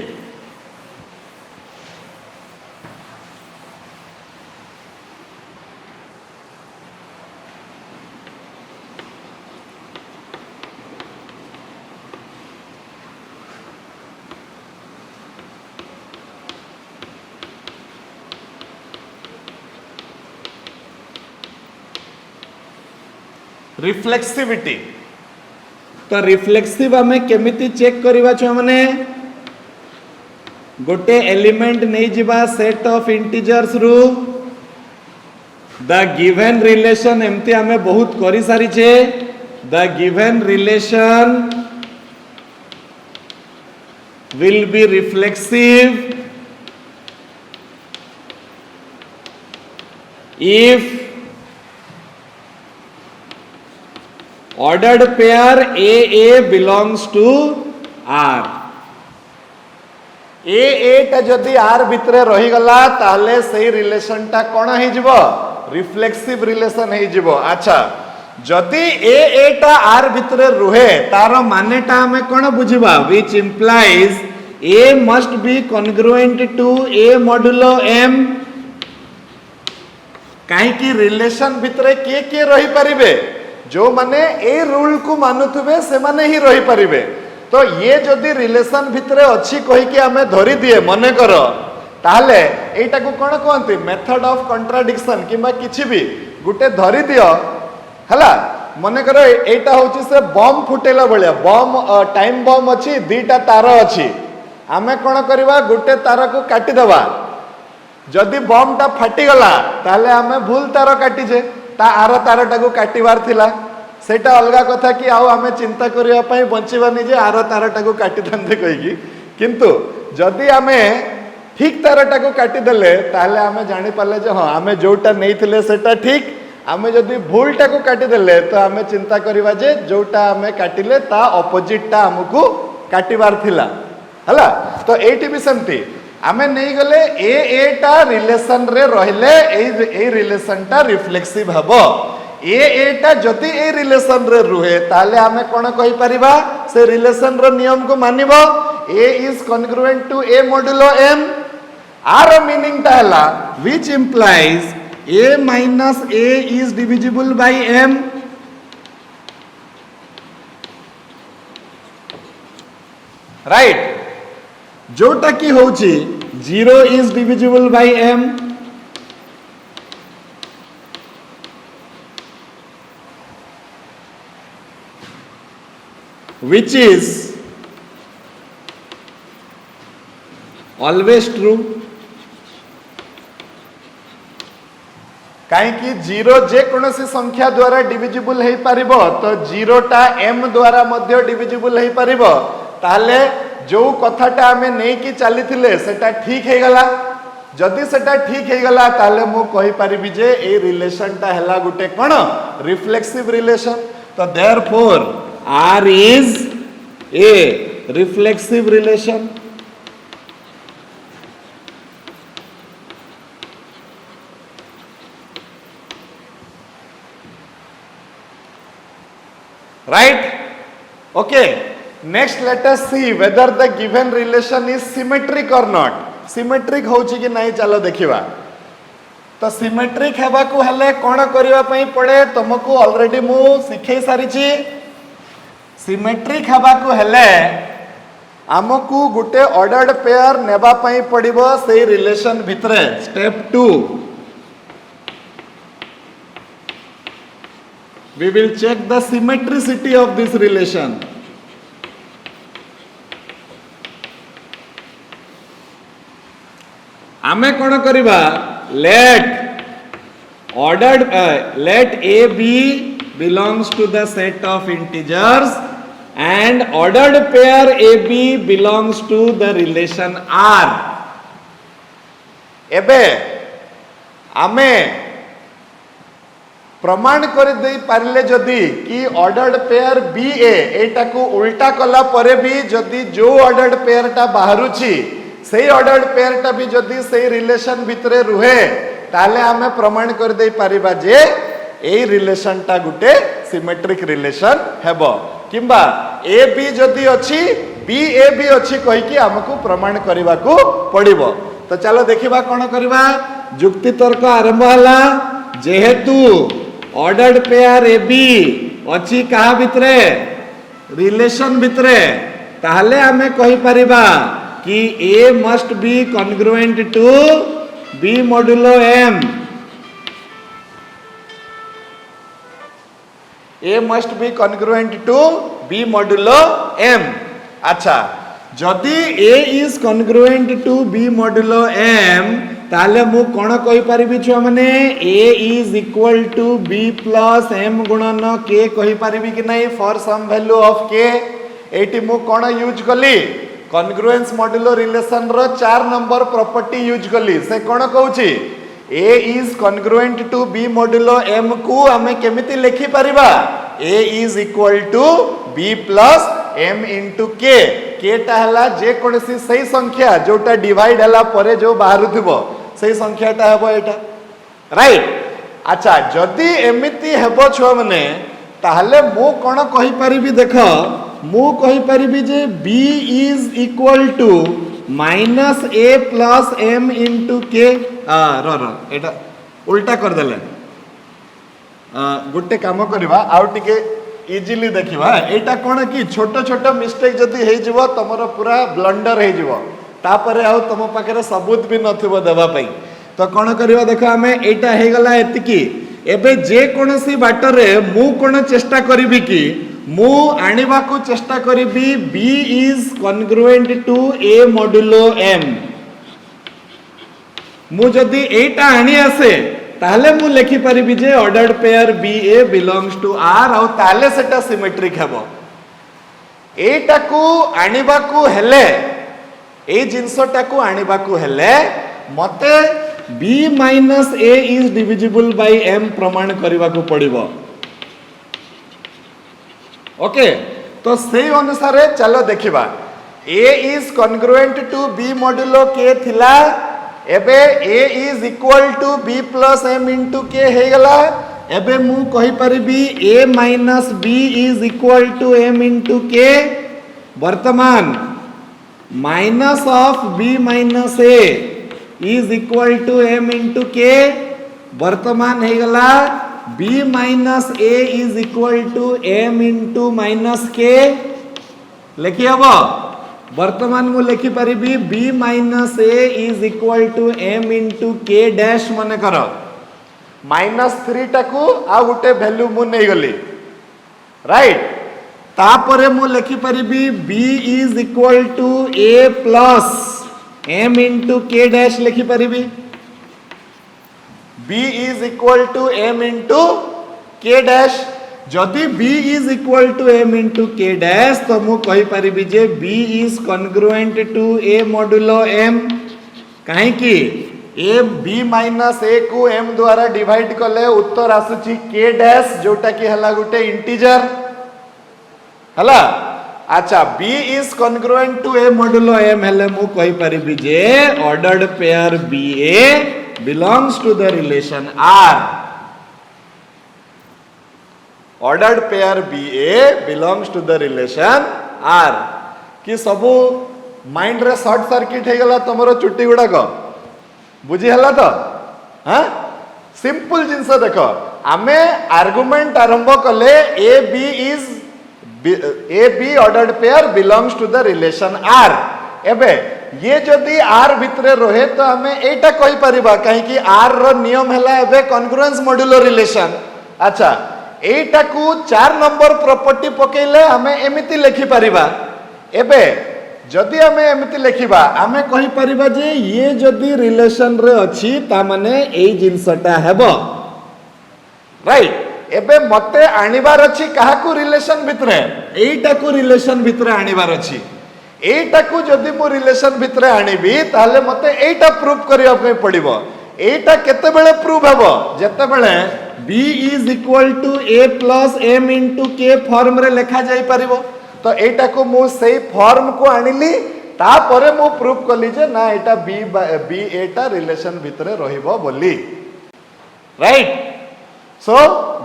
रिफ्लेक्सिविटी तो रिफ्लेक्सिव आमे केमिति चेक करिबा छ माने गोटे एलिमेंट नहीं जिबा सेट ऑफ इंटीजर्स रु द गिवन रिलेशन एमती आमे बहुत करि सारी छे। The given relation will be reflexive if ordered pair AA belongs to R। AA टा जदि R भितरे रही गला ताले सही रिलेशन टा कोन हे जिवो रिफ्लेक्सिव रिलेशन हे जिवो। अच्छा जदि AA टा R भितरे रुहे तार माने टा हमें कोन बुझिबा which implies A must be congruent to A modulo M। काहे कि रिलेशन भितरे के रही परिबे जो माने ए रूल को मानुथुबे से माने ही रही परिबे। तो ये जदि रिलेशन भितरे अच्छी कहि कि हमें धरि दिए मने करो ताले एटा को कोन कहंती मेथड ऑफ कॉन्ट्राडिक्शन किबा किछि भी गुटे धरि दियो हला मने करो एटा होची से बम फुटेला बलिया बम टाइम बम अछि दीटा तार अछि हमें कोन करबा गुटे तार को काटी देबा जदि बम टा फाटी गला ताले हमें भूल तार काटी जे ता आर तारटा को काटिबार थिला सेटा अलगा कथा कि आउ हमें चिंता करिया पई बंचिबानी जे आर तारटा को काटी दंते कहिकी किंतु जदि हमें ठीक तारटा को काटी देले ताले हमें जानि पाले जे हां हमें जोटा नेइथिले सेटा ठीक हमें जदि भूलटा को काटी देले तो हमें चिंता करिबा जे जोटा हमें काटिले ता ऑपोजिट टा हमकु काटिबार थिला हला। तो एटी भी सेमती आमे नहीं गले ए टा रिलेशन रे रहिले ए रिलेशन टा रिफ्लेक्सिव हबो। ए टा जति ए रिलेशन रे रुहे ताले आमे कोन कहि परिबा से रिलेशन रो नियम को मानिबो a is congruent to a modulo m. आर मीनिंग टा हला which implies a minus a is divisible by m. Right जोटा की होची 0 is divisible by m which is always true। कहीं कि 0 जे कोनोसी संख्या द्वारा डिविजिबल हे परिबो तो 0 टा m द्वारा मध्य डिविजिबल हे परिबो ताले जो कथाटा हमें नहीं कि चली थिले सेटा ठीक हे गला जदि सेटा ठीक हे गला ताले मु कहि परिबि जे ए रिलेशन टा हला गुटे कोन रिफ्लेक्सिव रिलेशन। तो therefore R is a reflexive relation। right okay next let us see whether the given relation is symmetric or not। symmetric होची कि नहीं चलो देखिबा। तो symmetric हेबा को हले कोन करिवा पई पड़े तुमको ऑलरेडी मु सिखै सारी छी। symmetric हेबा को हले हमकु गुटे ऑर्डर्ड पेयर नेबा पई पड़िबो सेही रिलेशन भितरे। Step 2 we will check the symmetricity of this relation। आमे कोन करिबा let a b belongs to the set of integers and ordered pair ab belongs to the relation R। एबे आमे प्रमाण कर दे पारले जदि कि ऑर्डर्ड पेयर बी एटा को उल्टा कला परे भी जदि जो ऑर्डर्ड पेयर टा बाहरुची से ऑर्डर्ड पेयर टा भी जदि से रिलेशन भितरे रुहे ताले आमे प्रमाण कर दे परिबा जे ए रिलेशन टा गुटे सिमेट्रिक रिलेशन हेबो किंबा ए बी जदि अछि बी ए भी अच्छी कहीकि आमको प्रमाण करने को पड़िबो। तो चलो देखिबा कौन करबा जुक्ति तर्क आरंभ हला जेहेतु ऑर्डर्ड पेयर ए बी अच्छी कहा भितरे रिलेशन भितरे ताहले आमे कहि परिबा कि a must be congruent to b modulo m a must be congruent to b modulo m. अच्छा जदि a is congruent to b modulo m ताले मु कोन कहि परिबि छ माने a is equal to b plus m गुणन के कहि परिबि कि नहीं for some value of k. एटी मु कोन यूज कली कॉन्ग्रुएंस मॉड्यूलो रिलेशन रो 4 नंबर प्रॉपर्टी यूज कली से कोन कहूची a is congruent to b modulo m को हमें केमिति लिखि परिबा a is equal to b plus m into k टा हला जे कोनसी सही संख्या जोटा डिवाइड हला परे जो बाहरु थिबो सही संख्या टा हेबो एटा राइट। अच्छा जदि एमिति हेबो छ माने ताहले मु कोन कहि परिबि देखो मु कहि परिबि जे b is equal to minus a plus m into k रो एटा उल्टा कर देले गोटे काम करबा आउ टिके इजिली देखिबा एटा कोन कि छोट छोट मिस्टेक जदी हे जिवो तमरो पूरा ब्लंडर हे जिवो तापरे आउ तम पाखरे सबूत भी नथिबो देबा पई। तो कोन करबा देखो हमें एटा हे गला एतिकी एबे जे कोनसी बाटरे मु कोन चेष्टा करबी कि मु आनिबा को चेष्टा करबी b is congruent to a modulo m मु जदी एटा आनी आसे ताले मु लिखि परिबि जे ordered pair b a belongs to R आउ ताले सेटा सिमेट्रिक हेबो। एटा को आनिबा को हेले ए जिंसटा को आनिबा को हेले मते b minus a is divisible by m प्रमाण करबा को पड़िबो। ओके तो से अनुसार चलो देखिबा a is congruent to b मॉड्यूलो k थिला एबे a is equal to b plus m into k हे गला एबे मु कहि परिबी a minus b is equal to m into k वर्तमान minus of b minus a is equal to m into k वर्तमान हे गला b minus a is equal to m into minus k लिखि हबो वर्तमान मु लिखि परिबी b minus a is equal to m into k dash मन कर -3 टाकू आ गुटे वैल्यू मु नै गली राइट तापरे मु लिखि परिबी b is equal to a plus m into k dash लिखि परिबी b is equal to m into k dash जदि b is equal to m into k dash तो मु कहि परिबी जे b is congruent to a modulo m काहे कि a b माइनस a को m द्वारा डिवाइड कले उत्तर आसुची k डैश जोटा कि हला गुटे इंटीजर हला। अच्छा b is congruent to a modulo m हेले मु कहि परिबी जे ordered pair ba belongs to the relation r ordered pair BA belongs to the relation R कि सबू माइंड रे शॉर्ट सर्किट हे गला तमरो चुट्टी गुडा को बुझी हला तो हां सिंपल जिंस देखो आमे आर्गुमेंट आरंभ कले a b ordered pair belongs to the relation R एबे ये जदी R भितरे रहे तो हमें एटा कहि परिबा काहे कि R रो नियम हला एबे कॉन्ग्रुएंस मॉड्यूलो रिलेशन। अच्छा एटा को 4 नंबर प्रॉपर्टी पकेले हमें एमिति लिखि परिबा एबे जदि हमें एमिति लिखिबा हमें कहि परिबा जे ये जदि रिलेशन रे अछि ता माने एई जिंसटा हेबो राइट। एबे मते आनिबार अछि काहा को रिलेशन भितरे एटा को रिलेशन भितरे आनिबार अछि एटा को जदि मो रिलेशन भितरे आनिबी ताले मते एटा प्रूफ करिया पे पड़िबो एटा केते बेले प्रूफ हेबो जते बेले b is equal to a plus m into k form रे लिखा जाई परिबो। तो एटा को मु सही फॉर्म को आनिली तापरे मु प्रूफ कली जे ना एटा बी एटा रिलेशन भितरे रहिबो बोली right so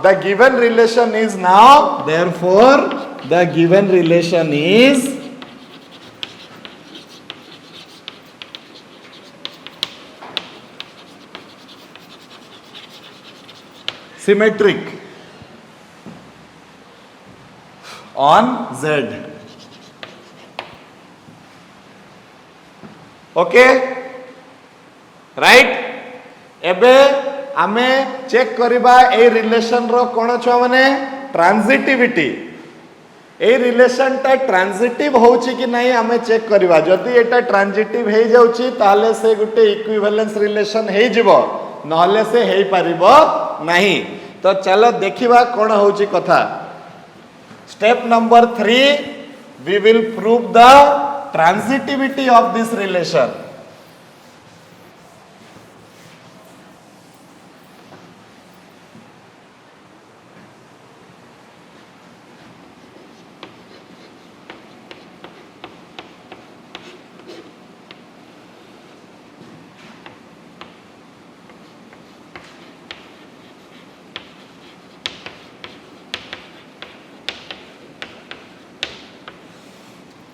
the given relation is now therefore the given relation is symmetric on Z okay right एबे आमे चेक करबा ए रिलेशन रो कोन छ माने ट्रांजिटिविटी ए रिलेशन ता ट्रांजिटिव होउची कि नाही आमे चेक करबा जदी एटा ट्रांजिटिव हे जाउची ताले से गुटे इक्विवेलेंस रिलेशन हे जिवो नहले से हे परिबो नाही तो चलो देखिबा कोन होउची कथा Step number 3, we will prove the transitivity of this relation.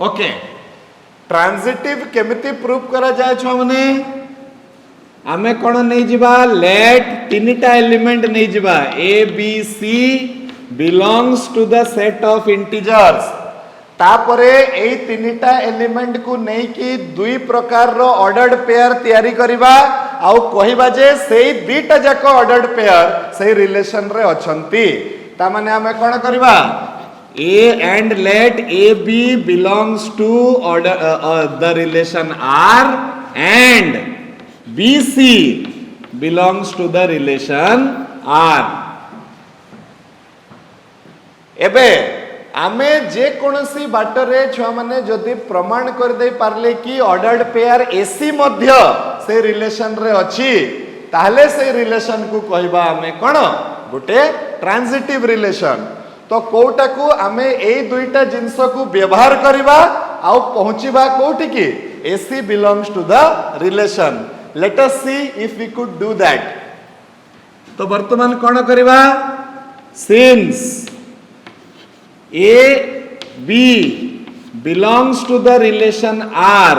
Okay transitive केमिति प्रूफ करा जाय छ माने आमे कोन नै जिबा लेट तीनटा एलिमेंट नै जिबा a b c belongs to the set of integers तापरे ए तीनटा एलिमेंट को नै कि दुई प्रकार रो ऑर्डर्ड पेयर तयारी करबा आउ कहिबा जे सेई दुईटा जाको ऑर्डर्ड पेयर सेई रिलेशन रे अछंती ता माने आमे कोन करबा A and let AB belongs to order the relation R and BC belongs to the relation R. एबे आमे जे कोनसी बाटरे छुआ माने जदि प्रमाण कर दे पारले कि ऑर्डर्ड पेयर AC मध्य से रिलेशन रे अछि ताहले से रिलेशन को कहबा आमे कोन गुटे ट्रांजिटिव रिलेशन तो कोटा को आमे ए दुईटा जिंस को व्यवहार करबा आउ पहुंचीबा कोठी की AC belongs to the relation let us see if we could do that तो वर्तमान कोन करबा since A B belongs to the relation R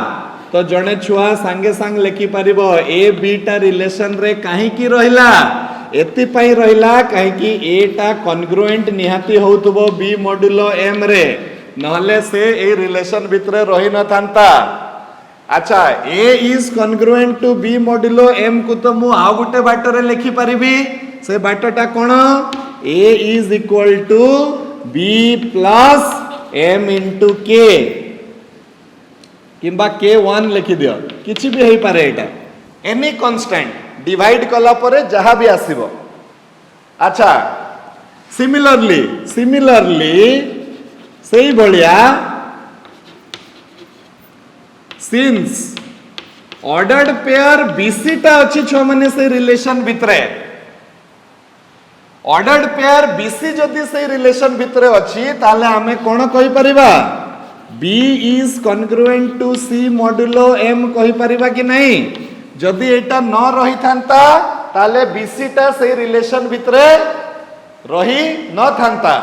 तो जने छुआ संगे संग लिखि परिबो A B टा रिलेशन रे काहे की रहिला एति पई रहिला काहे कि ए टा कॉन्ग्रुएंट निहाती होतबो B मॉड्यूलो M रे नहले से ए रिलेशन भितरे रहि न थांता अच्छा A is congruent to B modulo M को तो मु आ गुटे बाटरे लिखि परिबी से बाटटा कोन A is equal to B plus M into K किंबा K1 लिखि दियो किछि भी हेई पारे एटा एनी कांस्टेंट डिवाइड कला परे जहां भी आसीबो अच्छा सिमिलरली सेही भलिया सिंस ऑर्डर्ड पेयर BC टा अछि छ माने से रिलेशन भितरे ऑर्डर्ड पेयर BC जदि से रिलेशन भितरे अछि ताले हमें कोन कहि परिबा B is congruent to C modulo M कहि परिबा कि नहीं जदि एटा न रही थांता ताले BC टा से रिलेशन भितरे रही न थांता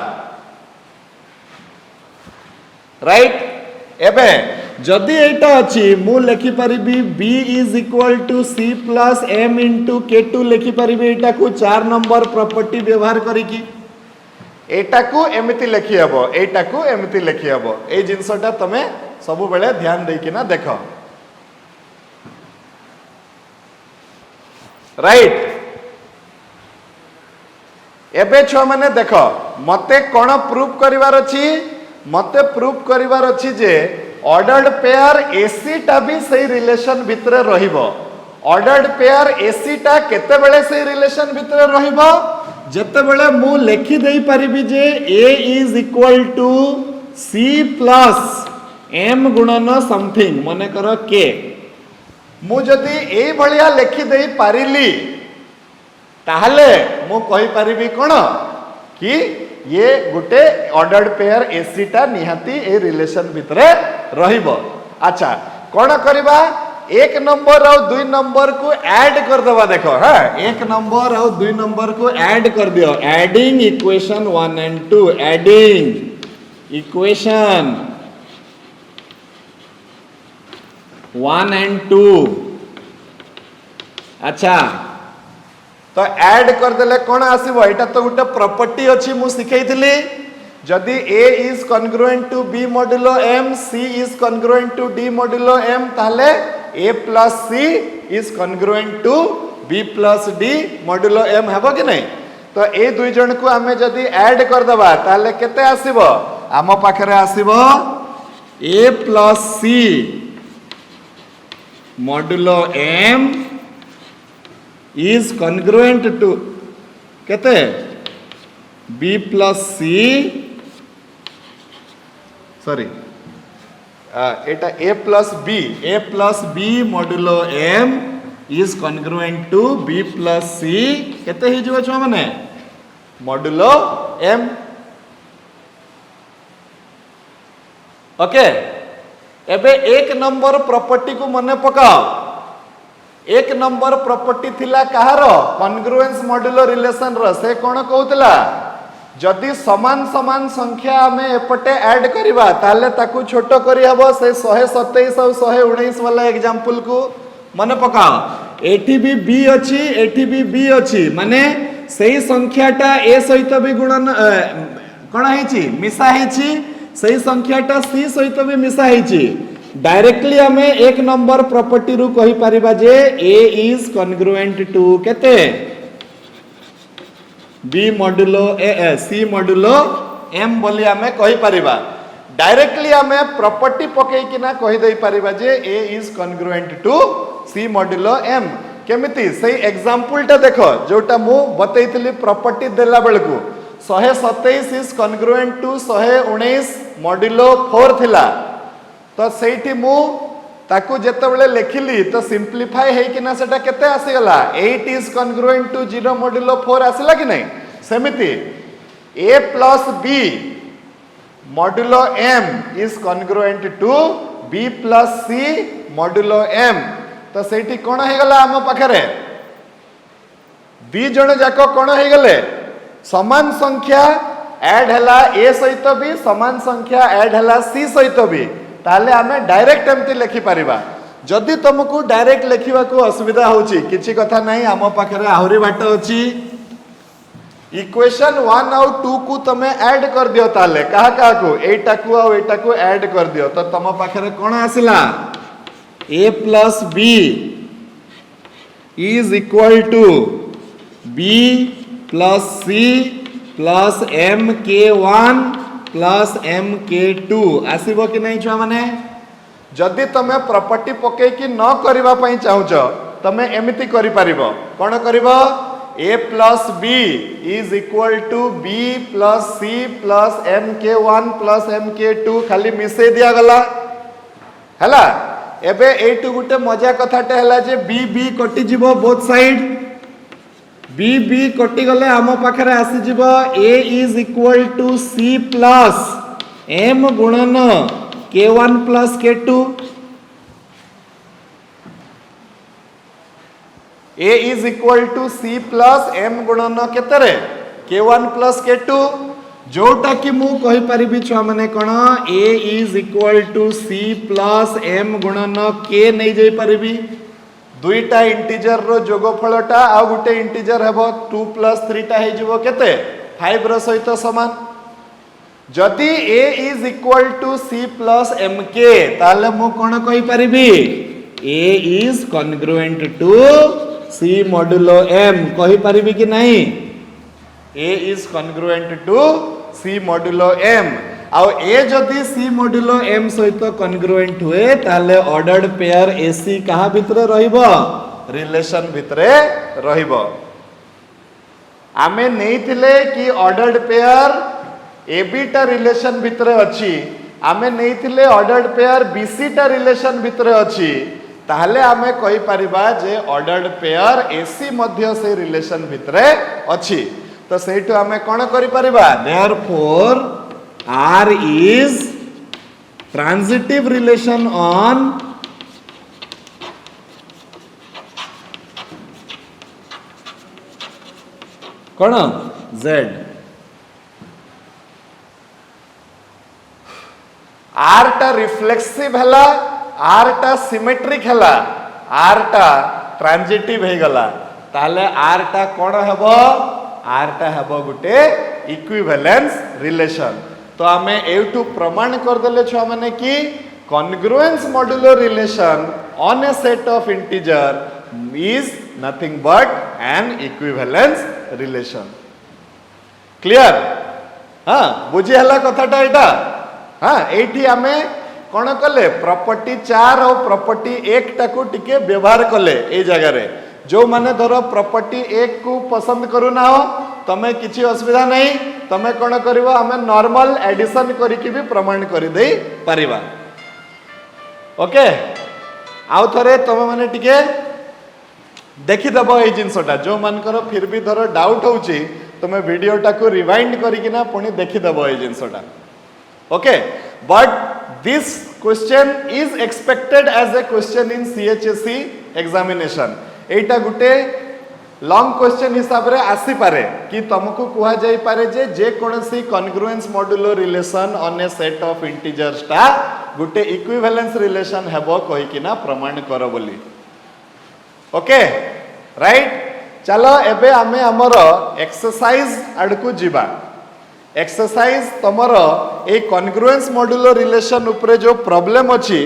राइट एबे जदि एटा अछि मु लिखि परिबी B is equal to C plus M into K2 लिखि परिबी एटा को 4 नंबर प्रॉपर्टी व्यवहार करी की एटा को एमिति लिखि हबो एटा को एमिति लिखि हबो ए जिंसटा तमे सब बेले ध्यान देई किना देखो राइट एबे छ माने देखो मते कोन प्रूफ करिवार अछि मते प्रूफ करिवार अछि जे ऑर्डर्ड पेयर AC टा भी सही रिलेशन भितरे रहिबो ऑर्डर्ड पेयर AC टा केते बेले सही रिलेशन भितरे रहिबो जते बेले मु लेखि देई परिबी जे A is equal to C plus M गुणन समथिंग माने करो K मु जदि ए भलिया लेखि देई पारिली ताहले मु कहि परिबी कोन कि ये गुटे ऑर्डर्ड पेयर AC टा निहाती ए रिलेशन भितरे रहिबो अच्छा कौन करवा एक नंबर और दुई नंबर को ऐड कर दबा देखो हाँ एक नंबर और दुई नंबर को ऐड कर दियो adding equation 1 and 2 adding equation 1 and 2 अच्छा तो ऐड कर देले कौन आसीबो एटा तो गुटे प्रॉपर्टी अछि मु सिखै थिली जदि A is congruent to B modulo M C is congruent to D modulo M ताले A plus C is congruent to B plus D modulo M हेबो कि नहीं तो ए दुई जन को हमें जदि ऐड कर दबा ताले केते आसीबो आम पाखरे आसीबो A plus C modulo M is congruent to केते B plus C sorry Etah A plus B modulo M is congruent to B plus C केते ही जो छुआ माने modulo M ओके एबे एक नंबर प्रॉपर्टी को मने पकाओ एक नंबर प्रॉपर्टी थिला कहार कॉन्ग्रुएंस मॉड्यूलो रिलेशन रो से कोन कहउतला जदि समान समान संख्या हमें एपटे ऐड करिबा ताले ताकू छोटो करी हबो से 127 और 119 वाला एग्जांपल को मने पकाओ एठी भी बी अछि एठी भी बी अछि माने सेही संख्याटा ए सहित भी गुणन कोन हेछि मिसा हेछि सेही संख्याटा सी सहित भी मिसा हेछि डायरेक्टली हमें एक नंबर प्रॉपर्टी रु कहि परिबा जे A is congruent to केते B modulo C modulo M बोली हमें कहि परिबा डायरेक्टली हमें प्रॉपर्टी पकई किना कहि दई परिबा जे A is congruent to C modulo M केमिति सही एग्जांपल टा देखो जोटा मु बतैतली प्रॉपर्टी देला बेलकू 127 is congruent to 119 modulo 4 थिला तो सेठी मु ताकू जेतेबेले लेखिली तो सिंप्लीफाई हे किना सेटा केते आसी गला 8 is congruent to 0 modulo 4 आसिला कि नहीं सेमिति A plus B modulo M is congruent to B plus C modulo M तो सेठी कोन हे गला हम पाखरे दी जण जाको कोन हे गले समान संख्या ऐड हला A सहित भी समान संख्या ऐड हला C सहित भी ताले हमें डायरेक्ट एमती लिखि परिबा जदि तुमको डायरेक्ट लिखिबा को असुविधा होची किछि कथा नाही हम पाखरे आहुरी बाट अछि इक्वेशन 1 और 2 को तमे ऐड कर दियो ताले कहा कहा को एटा को ऐड कर दियो तो तम पाखरे कोन आसिला A plus B is equal to B plus C plus MK1 plus MK2 आसीबो कि नहीं छुआ माने जदि तमे प्रॉपर्टी पके कि न करबा पई चाहूछ तमे एमिति करि परिबो कोन करबो A plus B is equal to B plus C plus MK1 plus MK2 खाली मिसे दिया गला हला एबे एटु गुटे मजा कथाटे हला जे B B कटि जिवो बोथ साइड B B कटि गले हम पाखरे आसी जिवो A is equal to C plus M गुणन K1 plus K2 A is equal to C plus M गुणन केतरे K1 plus K2 जोटा कि मु कहि परिबि छ माने कोन A is equal to C plus M गुणन K नै जाई परिबि दुईटा इंटीजर रो जोगफलटा आ गुटे इंटीजर हेबो 2 plus 3 टा हे जिवो केते 5 रो सहित समान जदि A is equal to C plus MK ताले मु कोन कहि परिबि A is congruent to C modulo M कहि परिबि कि नहीं A is congruent to C modulo M आउ ए जदि C modulo M सहित कॉन्ग्रुएंट हुए ताले ऑर्डर्ड पेयर AC कहा भितरे रहिबो रिलेशन भितरे रहिबो आमे नेइथिले कि ऑर्डर्ड पेयर AB टा रिलेशन भितरे अछि आमे नेइथिले ऑर्डर्ड पेयर BC टा रिलेशन भितरे अछि ताहले आमे कहि परिबा जे ऑर्डर्ड पेयर AC मध्य से रिलेशन भितरे अछि तो सेठु आमे कोन करि परिबा therefore R is transitive relation on कौन जेड आर टा रिफ्लेक्सिव हैला आर टा सिमेट्रिक हैला आर टा ट्रांजिटिव हे गला ताले आर टा कौन हेबो आर टा हेबो गुटे इक्विवेलेंस रिलेशन तो आमे एटू प्रमाण कर देले छुआ माने कि congruence modulo relation on a set of integer is nothing but N equivalence relation clear हाँ बुझी हला कथाटा एटा हाँ एठी आमे कौन कले प्रॉपर्टी 4 और प्रॉपर्टी 1 टाकू टिके व्यवहार कले ए जगह रे जो माने धरो प्रॉपर्टी 1 को पसंद करू ना हो तमे किछि असुविधा नहीं तमे कौन करिवो आमे नॉर्मल एडिशन करिकि भी प्रमाण करि देई परिबा ओके आउ थरे तमे माने टिके देखि दबो ए जिंसटा जो मानकर फिर भी धरो डाउट होउची तमे वीडियोटा को रिवाइंड करिकिना पुणी देखि दबो ए जिंसटा okay but this question is expected as a question in CHSE examination एटा गुटे लॉन्ग क्वेश्चन हिसाब रे आसी पारे कि तुमको कुहा जाई पारे जे कोनसी congruence modulo relation on a set of integers टा गुटे इक्विवेलेंस रिलेशन हेबो कहि किना प्रमाण करो बोली ओके राइट चलो एबे आमे हमर एक्सरसाइज आडकू जीवा एक्सरसाइज तमर ए कॉन्ग्रुएंस मॉड्यूलो रिलेशन उपरे जो प्रॉब्लम अछि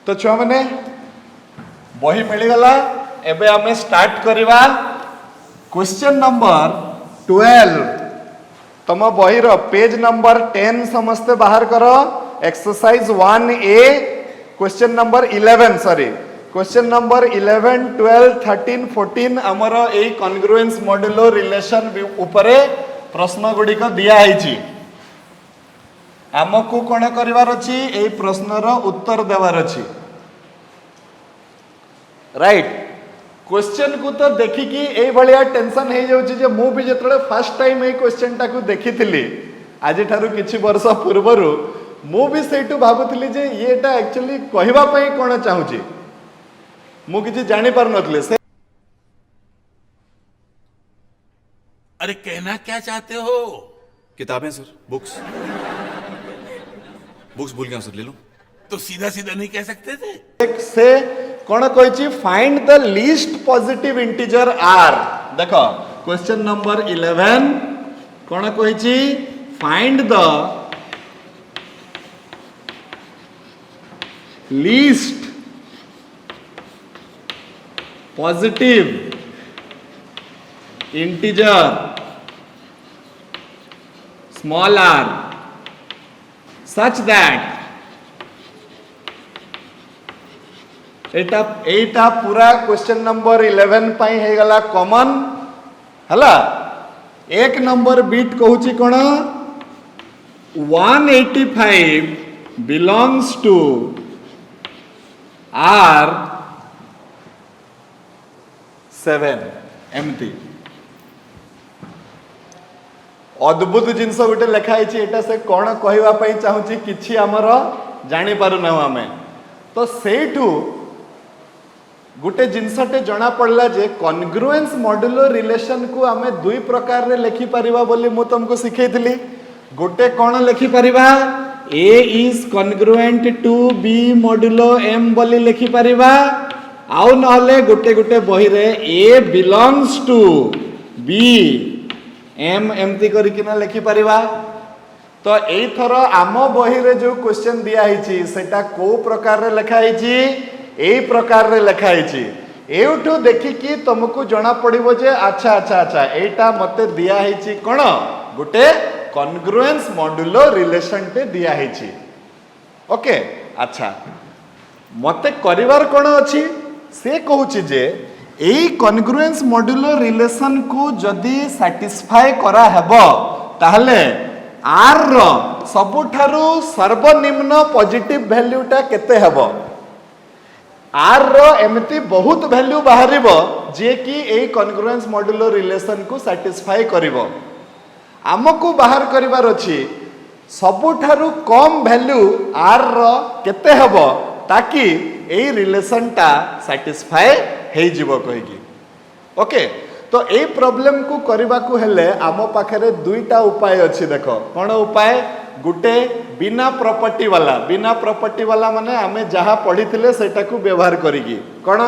तो छुआ माने बही मिल गला एबे आमे स्टार्ट करिवा क्वेश्चन नंबर 12 तम बही रो पेज नंबर 10 समस्ते बाहर करो exercise 1A question number 11 sorry question number 11 12 13 14 हमर ए कॉन्ग्रुएंस मॉड्यूलो रिलेशन उपरे प्रश्न गुडी को दिया है आमको कौन करिवार अछि ए प्रश्नर उत्तर देवार अछि राइट क्वेश्चन को तो देखि कि ए भलिया टेंशन हे जाउछि जे मु भी जतले फर्स्ट टाइम ए क्वेश्चन टा को देखिथिली आज ठारू किछि वर्ष पूर्वरु मु भी सेटू भाबुथिली जे येटा एक्चुअली कहिबा पई कोन चाहूछि मु किछि जानि पार नथले से अरे कहना क्या चाहते हो किताबें सर बुक्स बुक्स भूल गया सर ले लो तो सीधा सीधा नहीं कह सकते थे एक से कौन कहिछि find the least positive integer R देखो क्वेश्चन नंबर 11 कौन कहिछि find the least positive integer small r such that एटा पूरा क्वेश्चन नंबर 11 पाई हे गला कॉमन हला एक नंबर बीट कहूची कोन 185 belongs to r 7 एमती अद्भुत जिनस गोटे लिखाई एटा से कौन कहवाई चाहूँगी कि आमर जापर ना आम तो सेठू गोटे जिनसटे जना पड़ला जे कॉन्ग्रुएंस मॉड्यूलो रिलेशन को आमे दुई प्रकार रे लिखि परिबा बोली मु तुमको सिखैथिली गोटे कौन लिखि परिबा a is congruent to b modulo m बोली लिखि परिबा आउ नहले गोटे गोटे बही रे a belongs to b m एमती करिकिना लिखि परिबा तो एई थरो आम बही रे जो क्वेश्चन दिया हिची सेटा को प्रकार रे लिखा हिची एई प्रकार रे लिखा हिची एउठो देखि कि तुमको जना पड़िबो जे अच्छा अच्छा अच्छा एटा मते दिया हिची कोन गोटे कॉन्ग्रुएंस मॉड्यूलो रिलेशन टे दिया हिची ओके अच्छा मते करिवार कोन अछि से कहूची जे एई कॉन्ग्रुएंस मॉड्यूलो रिलेशन को जदी सैटिस्फाई करा हेबो ताहले आर रो सबुठारु सर्वनिम्न पॉजिटिव वैल्यूटा केते हेबो आर रो एमती बहुत वैल्यू बाहरिबो जे कि एई कॉन्ग्रुएंस मॉड्यूलो रिलेशन को सैटिस्फाई करिवो आमको बाहर करिवार अछि सबुठारु कम वैल्यू आर रो केते हबो ताकि एई रिलेशन टा सैटिस्फाई हे जीवो कहिकी। ओके, तो एई प्रॉब्लम को करबा को हेले आमो पाखरे दुईटा उपाय अछि। देखो कोन उपाय, गुटे बिना प्रॉपर्टी वाला माने आमे जहा पढ़िथिले सेटा को व्यवहार करिकी कोन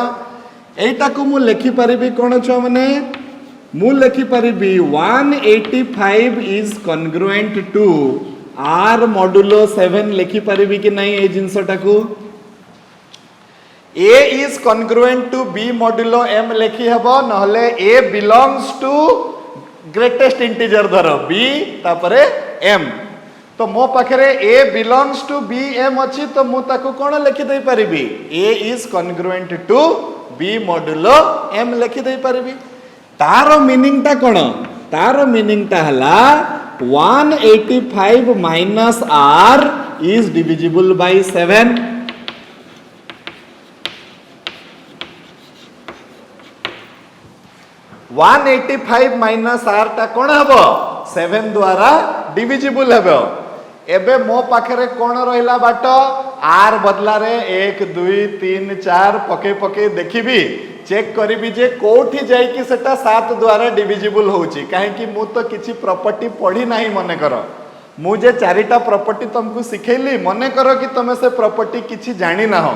एटा को मु लिखि परिबी कोन छ माने मु लिखि परिबी 185 is congruent to r modulo 7 लिखि परिबी कि नहीं ए जिंसटा को A is congruent to B modulo M लिखि हबो नहले A belongs to greatest integer धरो B तापरे M। तो मो पाखरे A belongs to B M अछि तो मु ताको कोन लिखि दे परिबी A is congruent to B modulo M लिखि दे परिबी। तारो मीनिंग ता कोन, तारो मीनिंग ता हला 185 minus R is divisible by 7। 185 minus are टा कोन हबो 7 द्वारा डिविजिबल हबो। एबे मो पाखरे कोन रहिला बाट आर बदला रे 1 2 3 4 पके पके देखिबी चेक करिबी जे कोठी जाई कि सेटा 7 द्वारा डिविजिबल होउची। काहे कि मु तो किछि प्रॉपर्टी पढ़ी नाही मने करो मु जे चारिटा प्रॉपर्टी तुमको सिखेली मने करो कि तमे से प्रॉपर्टी किछि जानि ना हो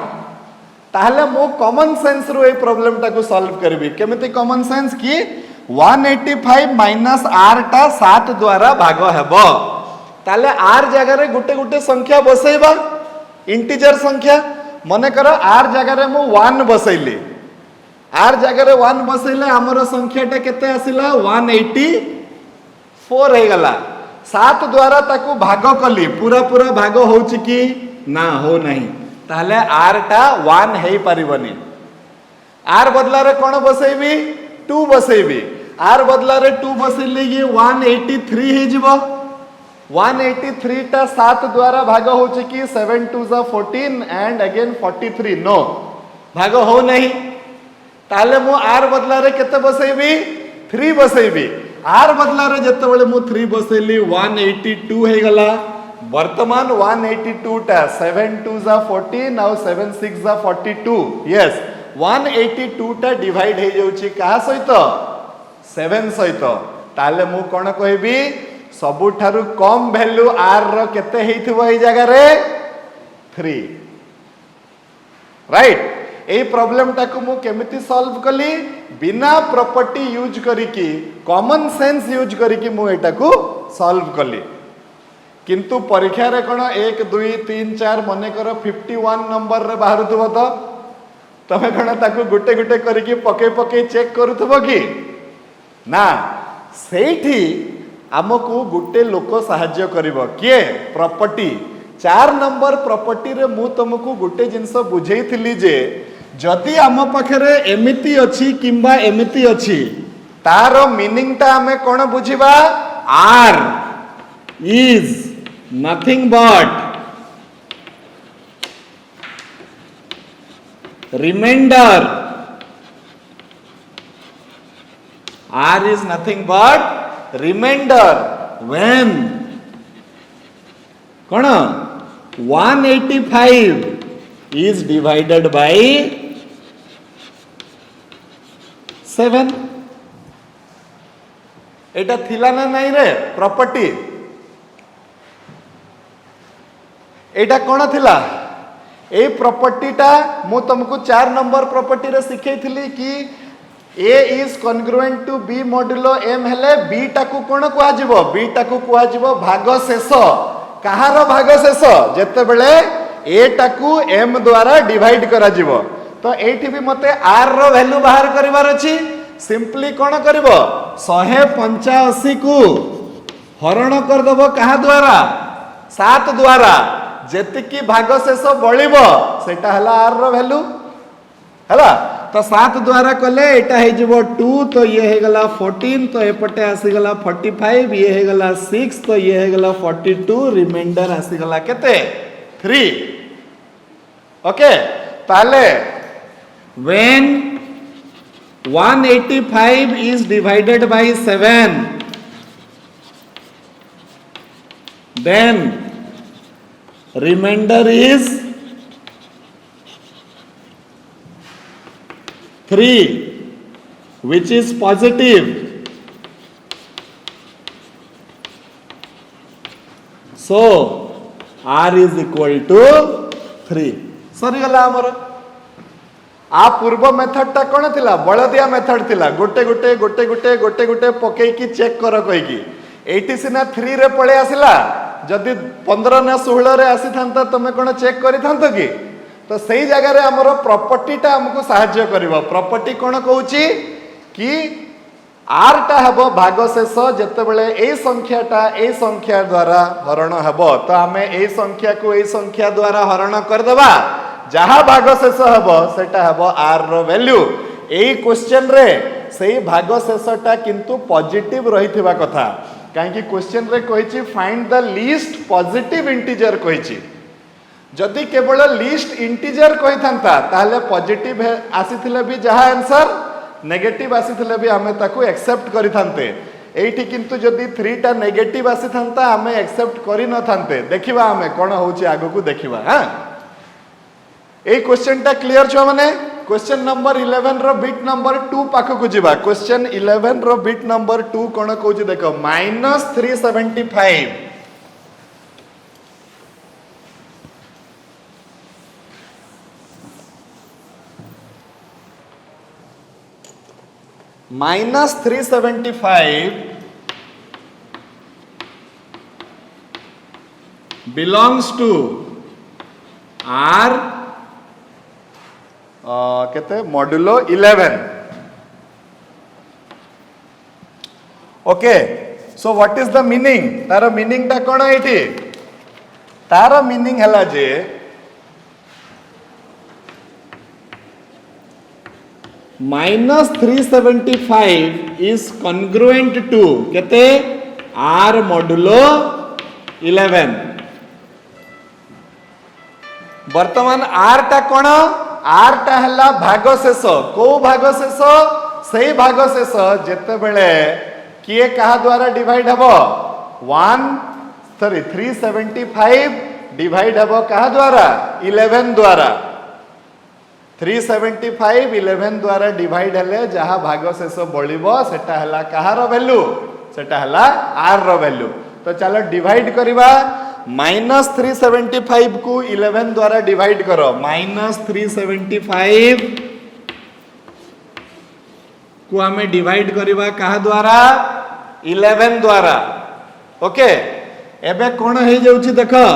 ताहले मो कॉमन सेंस रो ए प्रॉब्लम टा को सॉल्व करबी। केमिति कॉमन सेंस कि 185 माइनस आर टा 7 द्वारा भाग हेबो ताले आर जगह रे गुटे गुटे संख्या बसैबा इंटीजर संख्या मने करो आर जगह रे मु 1 बसैली आर जगह रे 1 बसैले हमरो संख्या टा केते आसिला 184 हे गला। 7 द्वारा ताकू भाग कली पूरा पूरा भाग होउची कि ना हो नहीं ताहले आर टा 1 हेई परिबनी। आर बदला रे कोन बसैबी 2 बसैबी आर बदला रे 2 बसैले ये 183 हे जिवो 183 टा 7 द्वारा भाग होउची कि 7 2 जा 14 एंड अगेन 43 नो भाग हो नहीं ताहले मु आर बदला रे केते बसैबी 3 बसैबी। आर बदला रे जते बेले मु 3 बसैली 182 हे गला। वर्तमान 182 टा 7 2 जा 14 और 7 6 जा 42 यस 182 टा डिवाइड हे जाउची का सहित 7 सहित ताले मु कोन कहबी सबुठारु कम वैल्यू आर रो केते हेइथिबो ए जगह रे 3 राइट। ए प्रॉब्लम टा को मु केमिति सॉल्व कली बिना प्रॉपर्टी यूज करिकी कॉमन सेंस यूज करिकी मु एटा को सॉल्व कली। किंतु परीक्षा रे कोन 1 2 3 4 मने करो 51 नंबर रे बाहरुथबो तो तमे कोन ताकू गुटे गुटे करिकी पके पके चेक करूथबो कि ना सेठी हमकू गुटे लोक सहाय्य करिवो के प्रॉपर्टी 4 नंबर प्रॉपर्टी रे मु तुमको गुटे जिंस बुझेइथिली जे जदि आम पाखरे एमिति अछि किंबा एमिति अछि तारो मीनिंग ता हमें कोन बुझिबा R is nothing but remainder r is nothing but remainder when कौन 185 is divided by 7 एटा थिला ना नहीं रे प्रॉपर्टी एटा कौन थिला ए प्रॉपर्टी टा मु तुमको 4 नंबर प्रॉपर्टी रे सिखैथिली कि A is congruent to B modulo M हेले B टा को कोन कुआ जिवो B टा को कुआ जिवो भाग शेष कहार भाग शेष जेते बेले A टा को M द्वारा डिवाइड करा जिवो तो एठी भी मते R रो वैल्यू बाहर करिवार अछि। सिंपली कोन करबो 185 को हरण कर दबो कहा द्वारा 7 द्वारा जेतिकी भाग शेष बळिबो सेटा हला R रो वैल्यू हला तो 7 द्वारा कले एटा हे जिवो 2 तो ये हे गला 14 तो एपटे आसी गला 45 ये हे गला 6 तो ये हे गला 42 रिमाइंडर आसी गला केते 3 ओके ताले when 185 is divided by 7 then remainder is 3 which is positive. So r is equal to 3. सरीगला आमर आ पूर्व मेथड टा कौन थिला बलदिया मेथड थिला गोटे गोटे गोटे गोटे गोटे गोटे पकई की चेक कर कहीकि एटी सिना 3 रे पळे आसिला जदि 15 ना 16 रे आसी थांता तमे कोन चेक करि थांतो कि तो सही जगह रे हमरो प्रॉपर्टी टा हमको सहाय्य करिवो प्रॉपर्टी कोन कहूची कि आर टा हबो भागशेष जते बेले ए संख्या टा ए संख्या द्वारा हरण हबो तो आमे ए संख्या को ए संख्या द्वारा हरण कर देबा जहा भागशेष हबो सेटा हबो आर रो वैल्यू एई क्वेश्चन रे सेही भागशेष टा किंतु पॉजिटिव रहिथिबा कथा काहे कि क्वेश्चन रे कहिछि find the least positive integer कहिछि जदि केवल लीस्ट इंटीजर कहि थांता ताहले पॉजिटिव आसीथिले भी जहा आंसर नेगेटिव आसीथिले भी हमें ताकू एक्सेप्ट करि थांते एठी किंतु जदि 3 टा नेगेटिव आसी थांता हमें एक्सेप्ट करि न थांते देखिबा हमें कोन होउछि आगु को देखिबा हां ए क्वेश्चन टा क्लियर छ माने क्वेश्चन नंबर 11 रो बिट नंबर 2 पाखो को जिबा क्वेश्चन 11 रो बिट नंबर 2 कोन कहूछि देखो -375 -375 belongs to R कहते modulo 11 okay so what is the meaning तार मीनिंग टा कोन एठी तार मीनिंग हला जे -375 is congruent to कहते R मॉड्यूलो 11 वर्तमान R टा कोन R टा हला भागशेष को भागशेष सही भागशेष जेते बेले किए कहा द्वारा डिवाइड हबो 375 डिवाइड हबो कहा द्वारा 11 द्वारा 375 11 द्वारा डिवाइड हले जहा भागशेष बळिबो सेटा हला कहार वैल्यू सेटा हला R रो वैल्यू तो चलो डिवाइड करिबा -375 को 11 द्वारा डिवाइड करो -375 को हमें डिवाइड करिबा कहा द्वारा 11 द्वारा ओके एबे कोन हे जाउची देखो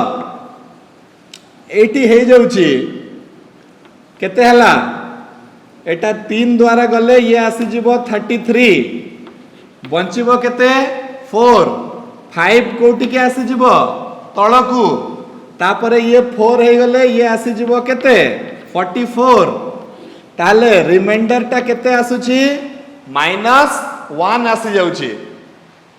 एटी हे जाउची केते हला एटा 3 द्वारा गले ये आसी जीवो 33 बंचिबो केते 4 5 कोटी के आसी जीवो तळकू तापरे ये 4 हे गले ये आसी जीवो केते 44 ताले रिमाइंडर टा केते आसुची -1 आसी जाउची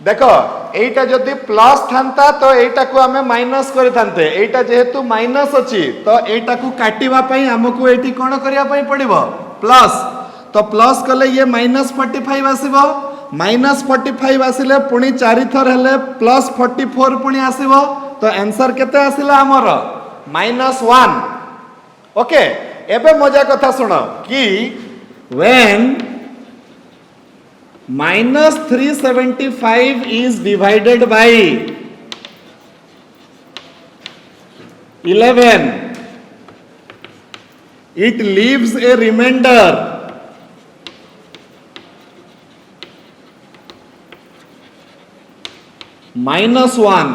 देखो एटा जदी प्लस थांता तो एटा को हमें माइनस करि थांते एटा जेहेतु माइनस अछि तो एटा को काटिबा पई हमकु एटी कोन करिया पई पड़िबो प्लस तो प्लस कले ये -45 आसीबो -45 आसिले पुनी 4 थर हेले +44 पुनी आसीबो तो आंसर केते आसिला हमर -1 ओके एबे मजा कथा सुनो कि when -375 is divided by 11 it leaves a remainder -1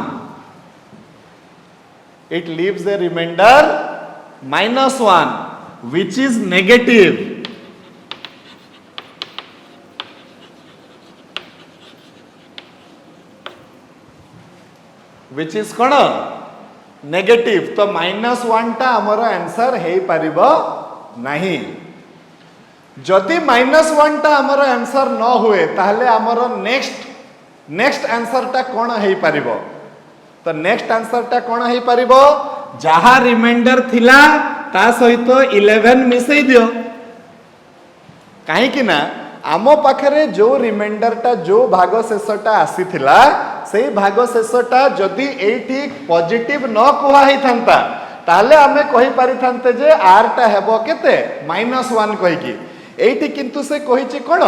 it leaves a remainder -1 which is negative which is cone negative तो -1 टा हमर आंसर हे परिबो नाही जदि -1 टा हमर आंसर न हुए ताहले हमर नेक्स्ट आंसर टा कोन हे परिबो तो नेक्स्ट आंसर टा कोन हे परिबो जहा रिमाइंडर थिला ता सहित 11 मिसई दियो काहे कि ना आम पाखरे जो रिमाइंडरटा जो भाग शेषटा आसीथिला से भाग शेषटा जदि एठी पॉजिटिव न कुहा हिथंता ताले आमे कहि पारिथान्ते जे आर टा हेबो केते -1 कहिकी एठी किंतु से कहिछि कोन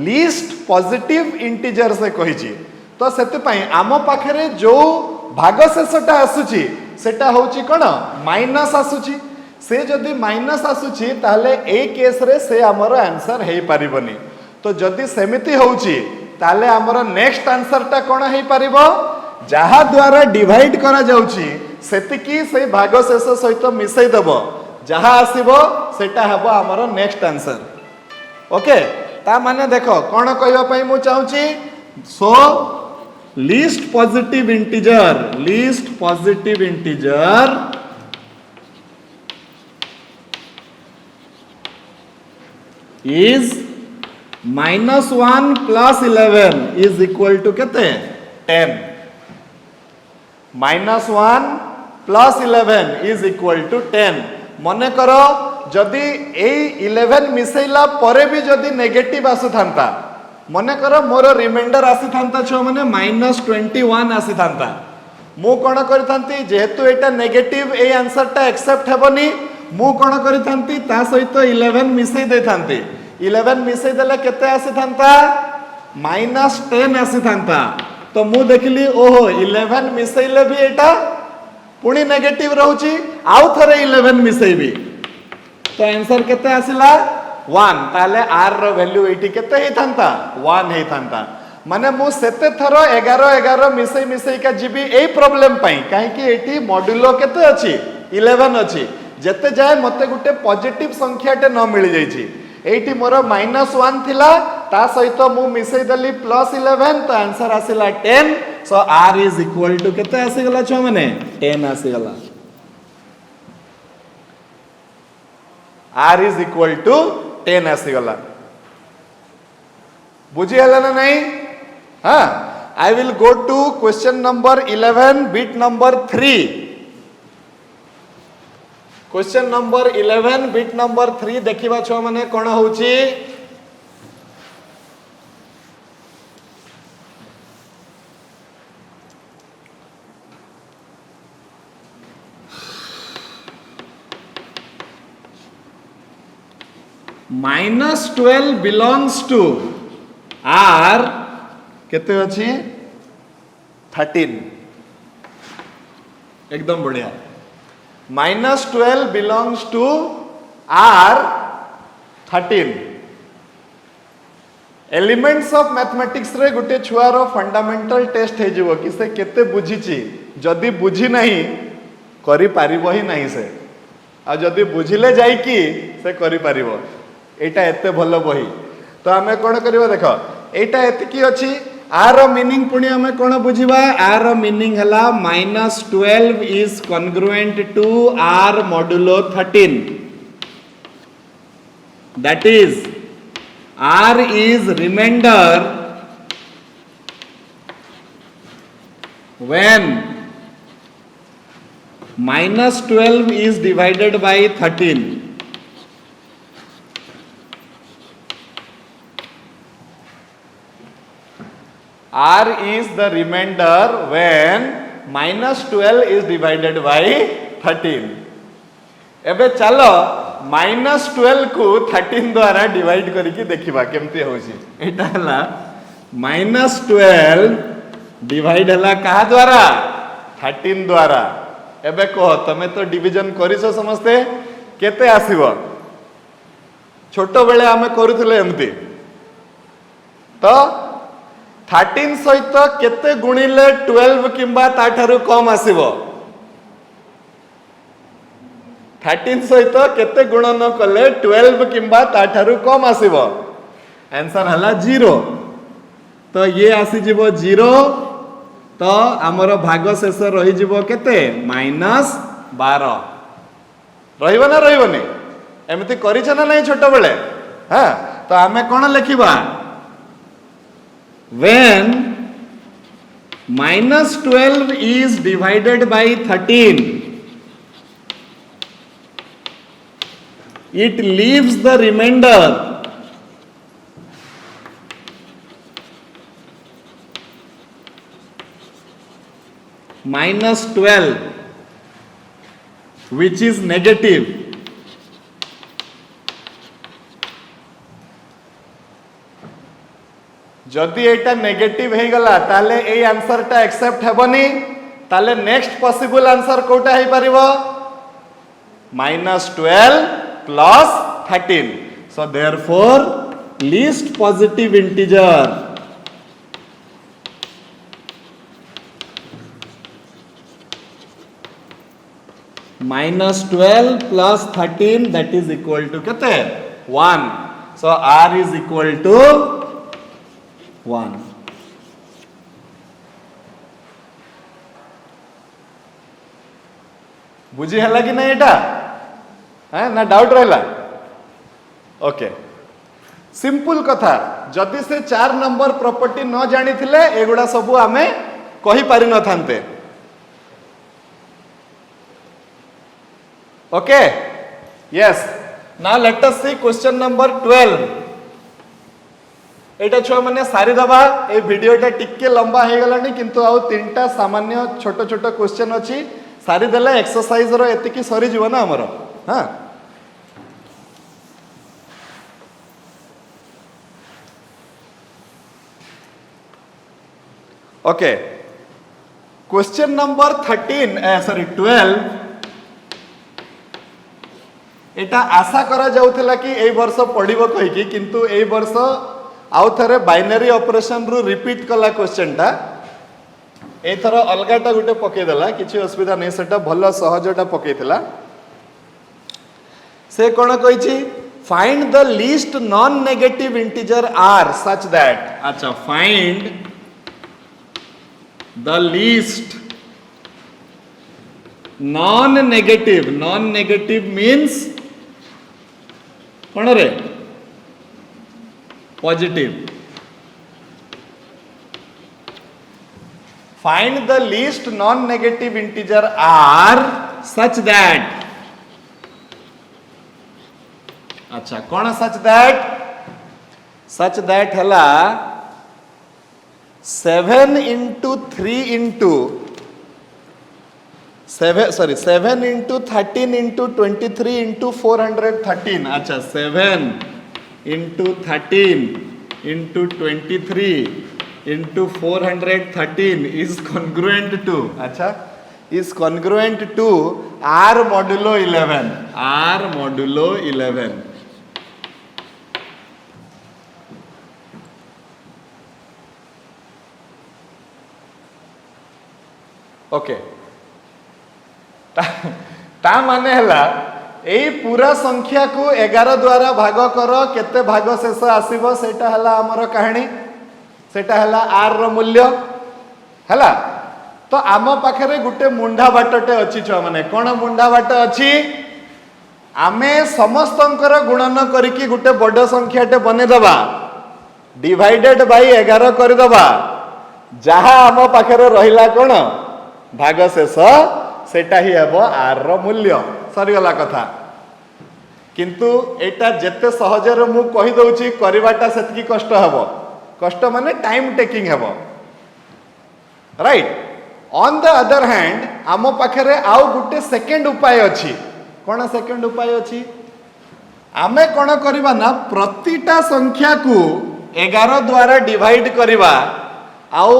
लीस्ट पॉजिटिव इंटीजर से कहिछि तो सेते पई आम पाखरे जो भाग शेषटा आसुची सेटा होची कोन माइनस आसुची से जदि माइनस आसुची ताले ए केस रे से हमर आंसर हेई परिबनी तो जदि सेमिति होउची ताले हमर नेक्स्ट आंसर टा कोन हेई परिबो जहा द्वारा डिवाइड करा जाउची सेतिकी से भाग शेष सहित मिसई देबो जहा आसीबो सेटा हेबो हमर नेक्स्ट आंसर ओके ता माने देखो कोन कहबा पई मु चाहूची so least positive integer is -1 plus 11 is equal to केते 10 -1 plus 11 is equal to 10 मने करो जदि ए 11 मिसैला परे भी जदि नेगेटिव आसु थांता मने करो मोर रिमाइंडर आसी थांता छ माने -21 आसी थांता मु कोन करि थांती जेहेतु एटा नेगेटिव ए आंसर टा एक्सेप्ट हेबनी मु कोन करि थांती ता सहित 11 मिसै दे थांती 11 मिसै देले केते आसी थांता -10 आसी थांता तो मु देखली ओहो 11 मिसैले भी एटा पुणी नेगेटिव रहउची आउ थरे 11 मिसैबी तो आंसर केते आसिला 1 ताले r रो वैल्यू एटी केते हे थांता 1 हे थांता माने मु सेते थरो 11 11 मिसै मिसै का जीबी ए प्रॉब्लम पई काहे कि एटी मॉड्यूलो केते अछि 11 अछि जेते जाय मते गुटे पॉजिटिव संख्याटे न मिली जाई छी एटी मोर -1 थिला ता सहित मु मिसै दली +11 तो आंसर आसिला 10 so r is equal to केते आसी गला छ माने 10 आसी गला r इज इक्वल टू 10 आसी गला बुझी हला ना नहीं हां I will go to question number 11 bit number 3 question number 11 bit number 3 देखिबा छ माने कोन होउची -12 belongs to r केते अछि 13 एकदम बढ़िया -12 belongs to r 13 elements of mathematics रे गुटे छुआर फंडामेंटल टेस्ट हे जिवो कि से केते बुझिची जदी बुझी नहीं करि पारिबो ही नहीं से आ जदी बुझिले जाई कि से करि पारिबो एटा एते भलो बही तो हमें कोन करबो देखो एटा एते की अछि आर मीनिंग पुणी हमें कोन बुझिबा आर मीनिंग हला -12 is congruent to r modulo 13 that is r is remainder when -12 is divided by 13 r is the remainder when -12 is divided by 13 एबे चलो -12 को 13 द्वारा डिवाइड करके देखिबा केमती होची एटा हला -12 डिवाइड हला कहा द्वारा 13 द्वारा एबे कह तमे तो डिवीजन करिसो समस्ते केते आसीबो छोटो बेले हमें करूथले एमती तो 13 सहित केते गुणिले 12 किंबा ताठारु कम आसीबो 13 सहित केते गुणन कले 12 किंबा ताठारु कम आसीबो आंसर हला 0 तो ये आसी जिवो 0 तो हमर भाग शेष रही जिवो केते -12 रहिबो ना रहिबोनी एमती करिछ ना नहीं छोटो बेले हां तो हमें कोन लिखिबा when -12 is divided by 13 it leaves the remainder -12 which is negative. जदि एटा नेगेटिव हे गला ताले ए आंसर टा एक्सेप्ट हेबनी ताले next possible answer Kota hey परिबो -12 plus 13. So therefore least positive integer -12 plus 13 that is equal to kete 1. So R is equal to 1. बुझी हला कि नहीं एटा है ना डाउट रहला ओके सिंपल कथा जदि से 4 नंबर प्रॉपर्टी न जानी थिले एगुडा सब आमे कहि पारि न थांते okay yes now let us see question number 12 एटा छुआ माने सारी दबा ए वीडियोटा टिके लंबा हे गलानी किंतु आउ तीनटा सामान्य छोट छोट क्वेश्चन अछि सारी देला एक्सरसाइज रो एतिकी सरी जीव ना हमर हां ओके क्वेश्चन नंबर 12 एटा आशा करा जाउथला कि एई वर्ष पढिबो कहि कि किंतु एई वर्ष आउ थरे बाइनरी ऑपरेशन रु रिपीट कला क्वेश्चन टा एथर अलगाटा गुटे पके देला किछि असुविधा नै सेटा भलो सहजटा पकेइथिला से कोन कहिछि find the least non negative integer R such that अच्छा find the least non negative means कौन रे positive find the least non negative integer R such that अच्छा कौन सच दैट हला 7 into 3 into 7 into 13 into 23 into 413 अच्छा 7 into 13 into 23 into 413 is congruent to अच्छा is congruent to R modulo 11 okay ता माने हला एई पूरा संख्या को 11 द्वारा भाग कर केते भाग शेष आसीबो सेटा हला हमर कहानी सेटा हला आर रो मूल्य हला तो आम पाखरे गुटे मुंडा बाटटे अछि छ माने कोन मुंडा बाट अछि आमे समस्तंकर गुणन करिकि गुटे बड़ संख्याटे बने दबा डिवाइडेड बाय 11 कर दबा जहा आम पाखरे रहिला कोन भाग शेष सेटा ही हेबो आर रो मूल्य सरी गला कथा किंतु एटा जेते सहजरे मु कहि दउची करिवाटा सेतकी कष्ट हेबो कष्ट माने टाइम टेकिंग हेबो right on the other hand आम पाखरे आउ गुटे सेकंड उपाय अछि कोन सेकंड उपाय अछि आमे कोन करबा ना प्रतिटा संख्या को 11 द्वारा डिवाइड करबा आउ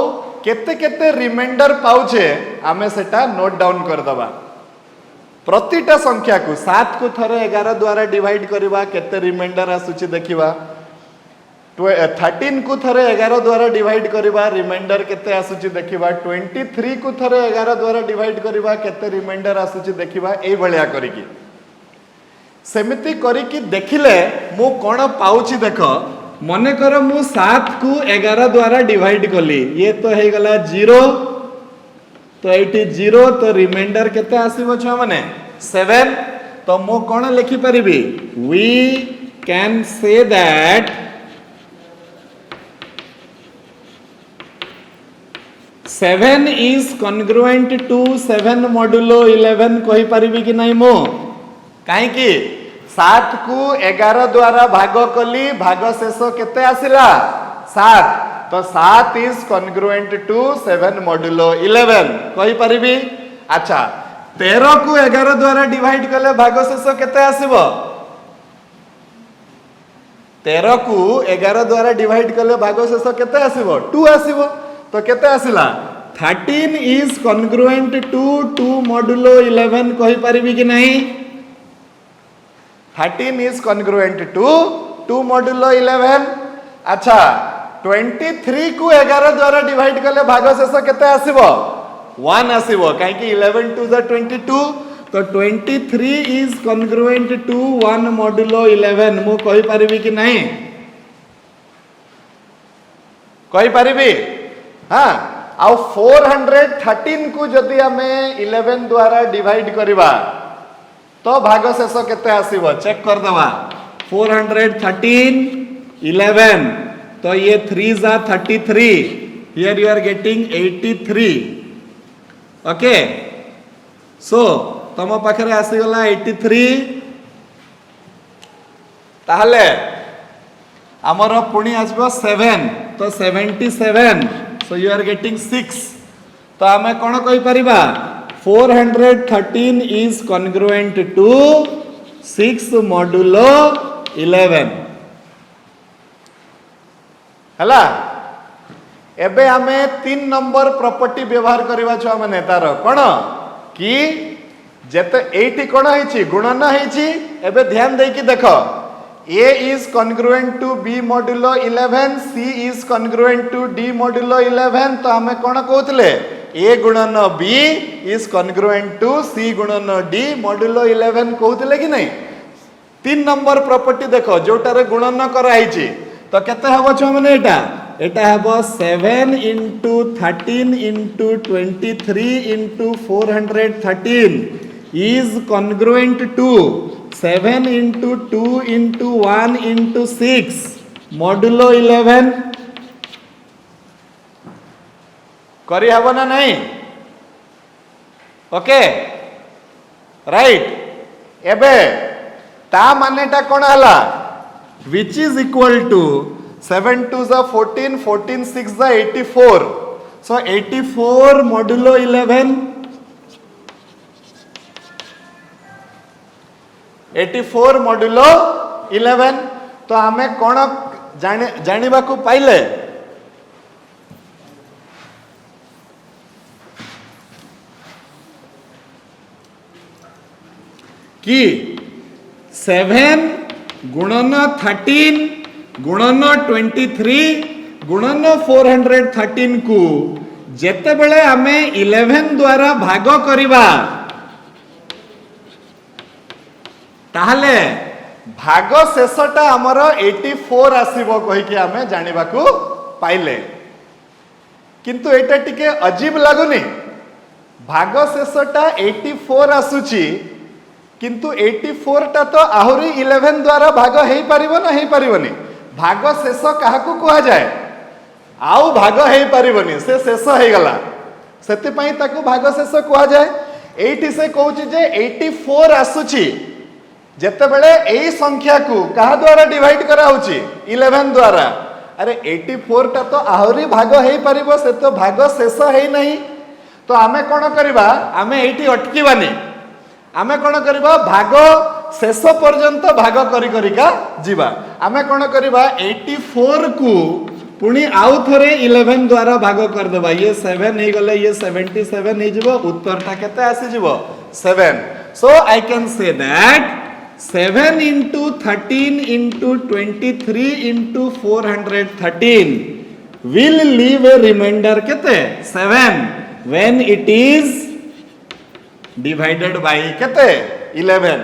केते केते रिमाइंडर पाउछे आमे सेटा नोट डाउन कर दबा प्रतिटा संख्या को 7 को थरे 11 द्वारा डिवाइड करबा केते रिमाइंडर आसुची देखिबा 13 को थरे 11 द्वारा डिवाइड करबा रिमाइंडर केते आसुची देखिबा 23 को थरे 11 द्वारा डिवाइड करबा केते रिमाइंडर आसुची देखिबा एई भलिया करिकि सेमिति करिकि देखिले मु कोन पाउची देखो मने कर मु 7 को 11 द्वारा डिवाइड कली ये तो हे गला 0 तो एटी 0 तो रिमाइंडर केते आसीबो छ माने 7 तो मु कोन लिखि परिबी we can say that 7 is congruent to 7 modulo 11 कहि परिबी कि नहीं मु काहे कि 7 को 11 द्वारा भाग कली भाग शेष केते आसिला 7 तो 7 इज कॉन्ग्रुएंट टू 7 मॉड्यूलो 11 कहि परिबी। अच्छा 13 को 11 द्वारा डिवाइड कले भागशेष केते आसीबो? 13 को 11 द्वारा डिवाइड कले भागशेष केते आसीबो? 2 आसीबो। तो केते आसिला? 13 इज कॉन्ग्रुएंट टू 2 मॉड्यूलो 11 कहि परिबी कि नहीं? 13 इज कॉन्ग्रुएंट टू 2 मॉड्यूलो 11। अच्छा 23 को 11 द्वारा डिवाइड कले भागशेष केते आसीबो? 1 आसीबो काहे कि 11 टू द 22। तो 23 इज कॉन्ग्रुएंट टू 1 मॉड्यूलो 11 मु कहि परिबी कि नहीं? कहि परिबी? हां आ 413 को जदि हमें 11 द्वारा डिवाइड करबा तो भागशेष केते आसीबो? चेक कर दवा। 413 11 तो ये 3 जा 33, here you are getting 83। Okay so तुम पाखरे आसीगला 83। ताहले हमर पुणी आसबो 7 तो 77, सो यू आर गेटिंग 6। तो आमे कोन कहि परिबा? 413 इज कॉन्ग्रुएंट टू 6 मॉड्यूलो 11 हला। एबे आमे 3 नंबर प्रॉपर्टी व्यवहार करबा छ माने तार कोन कि जेते एठी कोन हैछि गुणन हैछि। एबे ध्यान दे कि देखो A is congruent to B modulo 11, C is congruent to D modulo 11। तो हमें कौन कहते A गुणन B is congruent to C गुणन D modulo 11 कहते कि नहीं? 3 नंबर प्रॉपर्टी देखो जोटारे गुणन कराई तो केते हबो छ माने एटा हबो 7 into 13 into 23 into 413 is congruent to 7 into 2 into 1 into 6 modulo 11 करी हबो ना नहीं? Okay right. एबे ता मानेटा कोन हला? which is equal to 7 2 जा 14 14 6 जा 84। so 84 modulo 11 84 modulo 11। तो आमे कोन जानिबा को पाइले कि 7 गुणन 13 गुणन 23 गुणन 413 को जेते बेले आमे 11 द्वारा भाग करिबा ताहले भाग शेषटा हमर 84 आसीबो कहि कि आमे जानिबा को पाइले। किंतु एटा टिके अजीब लागुनी? भाग शेषटा 84 आसुची किंतु 84 टा तो आहुरी 11 द्वारा भाग हेई परिबो ना हेई परिबोनी? भाग शेष काहाकू कुहा जाय? आउ भाग हेई परिबोनी, से शेष हेई गला, सेति पई ताकू भाग शेष कुहा जाय। एठी से कहूची जे 84 आसुची जेते बेले एई संख्या को कहा द्वारा डिवाइड करा होची? 11 द्वारा। अरे 84 टा तो आहुरी भाग हेई परिबो, से तो भाग शेष हेई नहीं। तो आमे कोन करिबा? आमे एठी अटकीबानी, आमे कोन करिबा? भाग शेष पर्यंत भाग करी करिका जीवा। आमे कोन करिबा? 84 को पुणी आउ थरे 11 द्वारा भाग कर देबा। ये 7 हे गले, ये 77 हे जिवो। उत्तरटा केते आसी जिवो? 7। So I can say that 7 into 13 into 23 into 413 will leave a remainder केते? 7 when it is divided by केते? 11।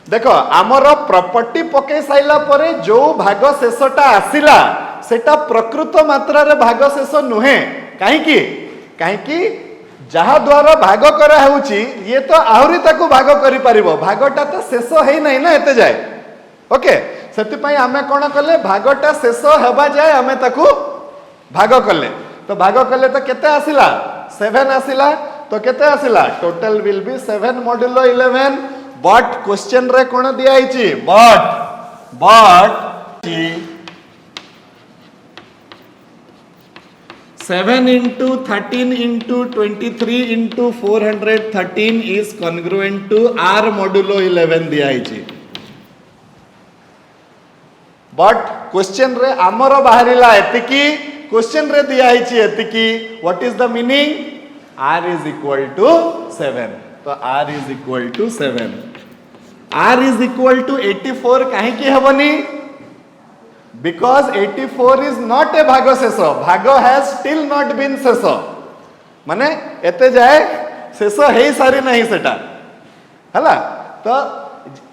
देखो आमर प्रॉपर्टी पके साइला परे जो भाग शेषटा आसिला सेटा प्रकृत मात्रा रे भाग शेष नुहे। काहे कि जहा द्वारा भाग करा होउची ये तो आहुरी ताकू भाग करि परिबो, भागटा तो शेष हेई नै ना एते जाय। ओके सेति पई आमे कोन कले? भागटा शेष हेबा जाय आमे ताकू भाग कले। तो भाग कले तो केते आसिला? 7 आसिला। तो केते आसिला? Total will be 7 modulo 11। But question रे कोन दिया हिची? But 7 into 13 into 23 into 413 is congruent to R modulo 11 दिया है। बट क्वेश्चन रे आमर बाहरिला एतिकी, क्वेश्चन रे दिया है एतिकी। What is the meaning? R is equal to 7। तो R is equal to 7। R is equal to 84 कहीं की हेबनी? Because 84 is not a भाग शेष, भाग has still not been शेष, माने एते जाए शेष हे सारी नहीं सेटा हला। तो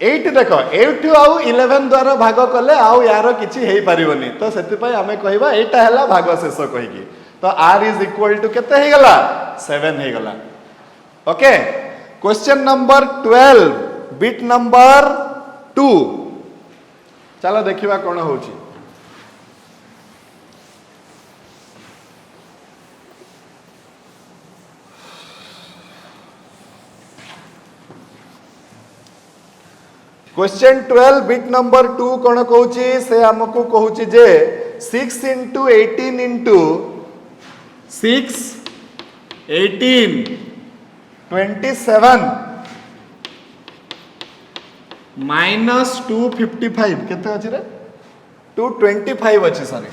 8 देखो 8 आउ 11 द्वारा भाग कले आउ यार किछि हेई परिबनी, तो सेति पय हमें कहबा एटा हला भाग शेष कहि की। तो R is equal to केते हे गला? 7 हे गला। Okay, question number 12 bit number 2 चलो देखिबा कोन होची। क्वेश्चन 12 बिट नंबर 2 कौन कहूँ से आमको कहूँ जे 6 into 18 into 6 18 27 minus 255 केते अछि रे? 225 अछि sorry,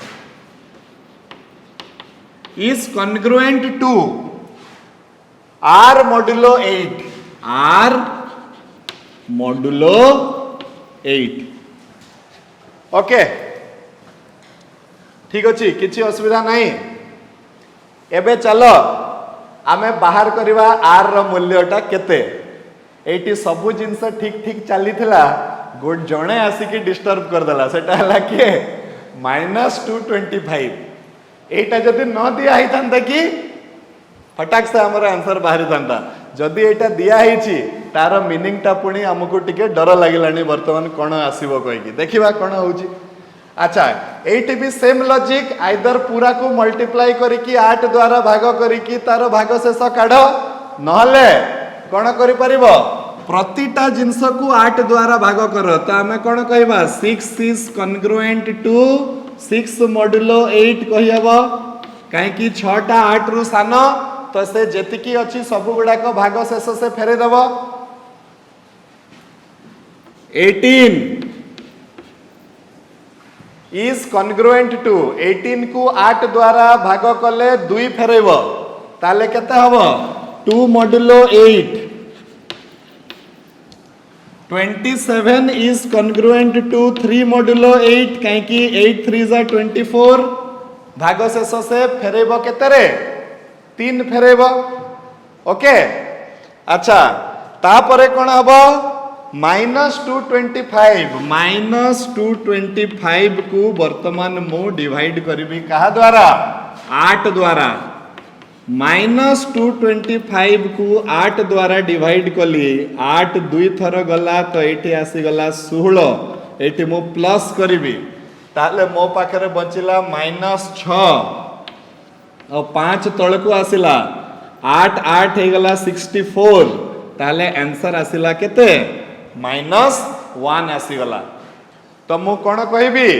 is congruent to R modulo 8। R modulo 8। Okay ठीक अच्छी, किसी असुविधा नहीं। एबे चलो आमे बाहर करिवा R रो मूल्यटा केते। एटी सबु जिंस ठीक ठीक चली थिला, गुड जणे आसिकी डिस्टर्ब कर देला, सेटा हला के -225। एटा जदि न दिया ही थांता कि फटाक से हमर आंसर बाहरी थांता। जदि एटा दिया ही तार मीनिंग टा पुणी हमको टिके डर लागिलानी वर्तमान कोन आसीबो कहि की देखिबा कोन होउची। अच्छा एटी भी सेम लॉजिक, आइदर पूरा को मल्टीप्लाई करी की 8 द्वारा भाग करी की तार भाग शेष काढो, नहले कोन करि परिबो प्रतिटा जिंस को 8 द्वारा भाग करो। तो आमे कोन कहबा 6 इज कॉन्ग्रुएंट टू 6 मॉडुलो 8 कहिबो, काहे की 6 टा 8 रु सानो, तो से जेतिकी अछि सब गुडा को भाग शेष से फेरे देबो। 18 इज कॉन्ग्रुएंट टू 18 को 8 द्वारा भाग कले 2 फेरेबो, ताले केते हबो 2 modulo 8। 27 is congruent to 3 modulo 8, काहे की 8 3 जा 24, भाग शेष से फेरेबो केते रे 3 फेरेबो। ओके अच्छा तापरे कोन हबो -225 -225 को वर्तमान मु डिवाइड करबी कहा द्वारा 8 द्वारा। -225 को 8 द्वारा डिवाइड कली, 8 2 थर गला तो एठी आसी गला 16, एठी मु प्लस करबी, ताले मो पाखरे बचिला -6 और 5 तळकू आसिला 8 8 हे गला 64, ताले आंसर आसिला केते -1 आसी गला। तो मु कोन कहबी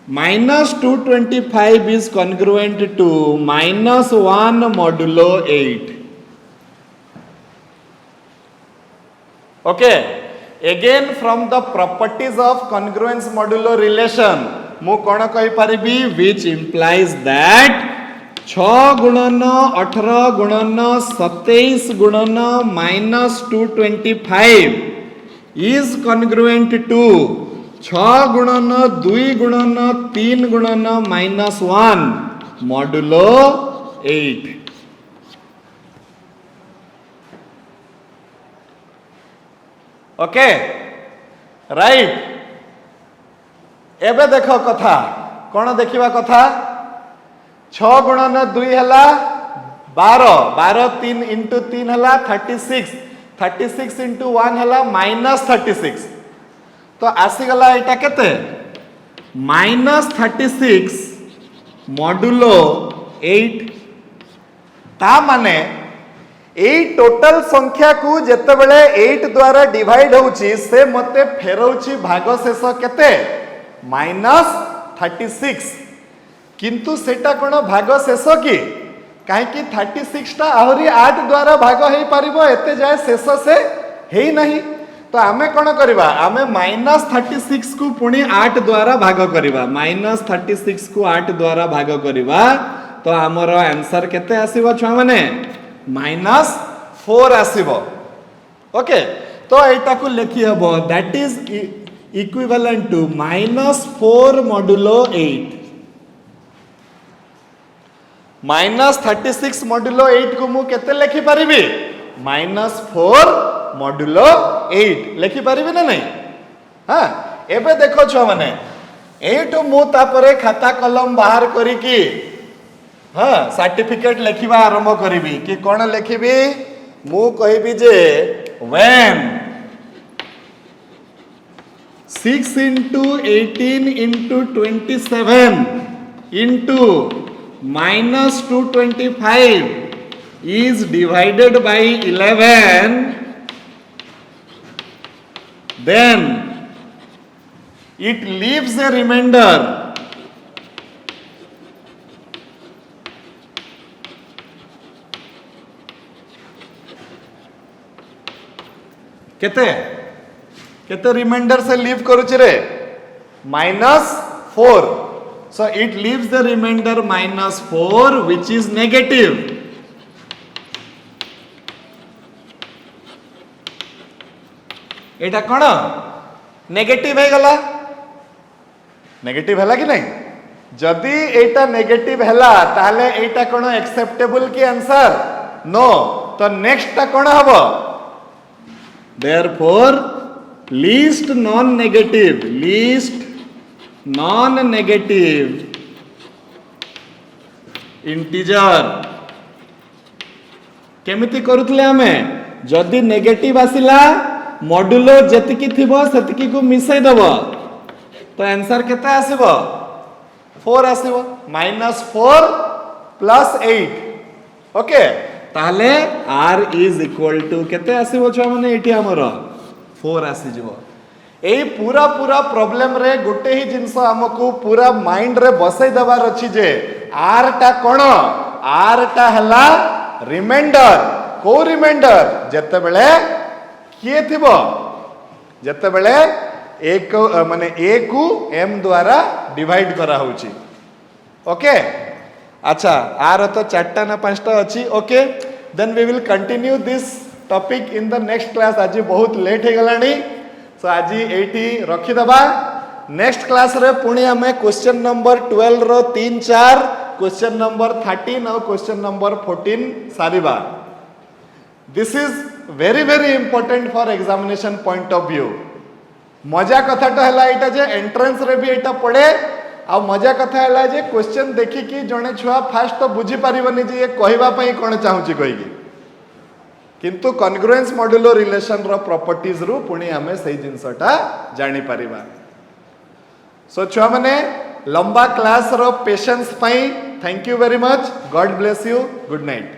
-225 is congruent to -1 modulo 8। Okay, again from the properties of congruence modulo relation मु कोन कहि परिबी which implies that 6 गुणन 18 गुणन 27 गुणन -225 is congruent to 6 गुणन 2 गुणन 3 गुणन -1 modulo 8। Okay right. एबे देखो कथा कोन देखिबा कथा 6 गुणन 2 हला 12, 12 3 इंटू 3 हला 36, 36 इंटू 1 हला -36, तो आसी गला एटा केते -36 मॉडुलो 8। ता माने एई टोटल संख्या को जेते बेले 8 द्वारा डिवाइड होउची से मते फेरौची भाग शेष केते -36। किंतु सेटा कोन भाग शेष कि कहीं 36 टा आहरी 8 द्वारा भाग हो पारिबो एते जाय शेष से हेई नहीं तो आमे कोन करबा आमे -36 को पुणी 8 द्वारा भाग करबा -36 को 8 द्वारा भाग करबा तो हमर आंसर केते आसीबो छुआ माने -4 आसीबो ओके तो एटा को लिखि हबो that is equivalent to -4 modulo 8 -36 modulo 8 को मु केते लिखि परिबी -4 मॉडुलो 8 लिखि परिबी ना नहीं हाँ एबे देखो छुआ माने एठो मु तापरे खाता कलम बाहर करी की हाँ सर्टिफिकेट लिखिबा आरंभ करिबी कि कोन लिखिबी मु कहिबी जे when 6 into 18 into 27 into -225 is divided by 11 then it leaves a remainder केते केते रिमाइंडर से लीव करूची रे -4 so it leaves the remainder -4 which is negative Etah cone negative है गला नेगेटिव हला कि नहीं जदी एटा नेगेटिव हला ताले एटा कोन एक्सेप्टेबल की आंसर नो तो नेक्स्ट ता कोन हबो therefore least non-negative integer केमिति करूथले हमें जदी नेगेटिव आसिला मॉड्यूलो जतिकी थिबो सेतिकी को मिसै दबो तो आंसर केते आसीबो 4 आसीबो -4 + 8 ओके ताले r इज इक्वल टू केते आसीबो छ माने एठी हमर 4 आसी जिवो एई पूरा पूरा प्रॉब्लम रे गोटे ही जिंस हमकु पूरा माइंड रे बसै दबार अछि जे r टा कोन r टा हला रिमाइंडर को रिमाइंडर जते बेले किए थिबो जते बेले एक माने a को m द्वारा डिवाइड करा होची ओके अच्छा आर तो 4टा ना 5टा अछि okay then we will continue this topic in the next class आज बहुत लेट हे गलानी सो आज एठी रखी दबा नेक्स्ट क्लास रे पुणी हमें क्वेश्चन नंबर 12 रो 3 4 क्वेश्चन नंबर 13 और क्वेश्चन नंबर 14 सारिबा this is very very important for examination point of view मजा कथा तो हला एटा जे एंट्रेंस रे भी एटा पड़े आ मजा कथा है जे क्वेश्चन देखी कि जने छुआ फास्ट तो बुझी पारिबनी जे ये कहबा पई कोन चाहूची कहिगी किंतु कॉन्ग्रुएंस मॉड्यूलो रिलेशन रो प्रॉपर्टीज रु पुणी हमें सही जिंसटा जानि पारिबा सो छुआ माने लंबा क्लास रो पेशेंस पई thank you very much God bless you good night.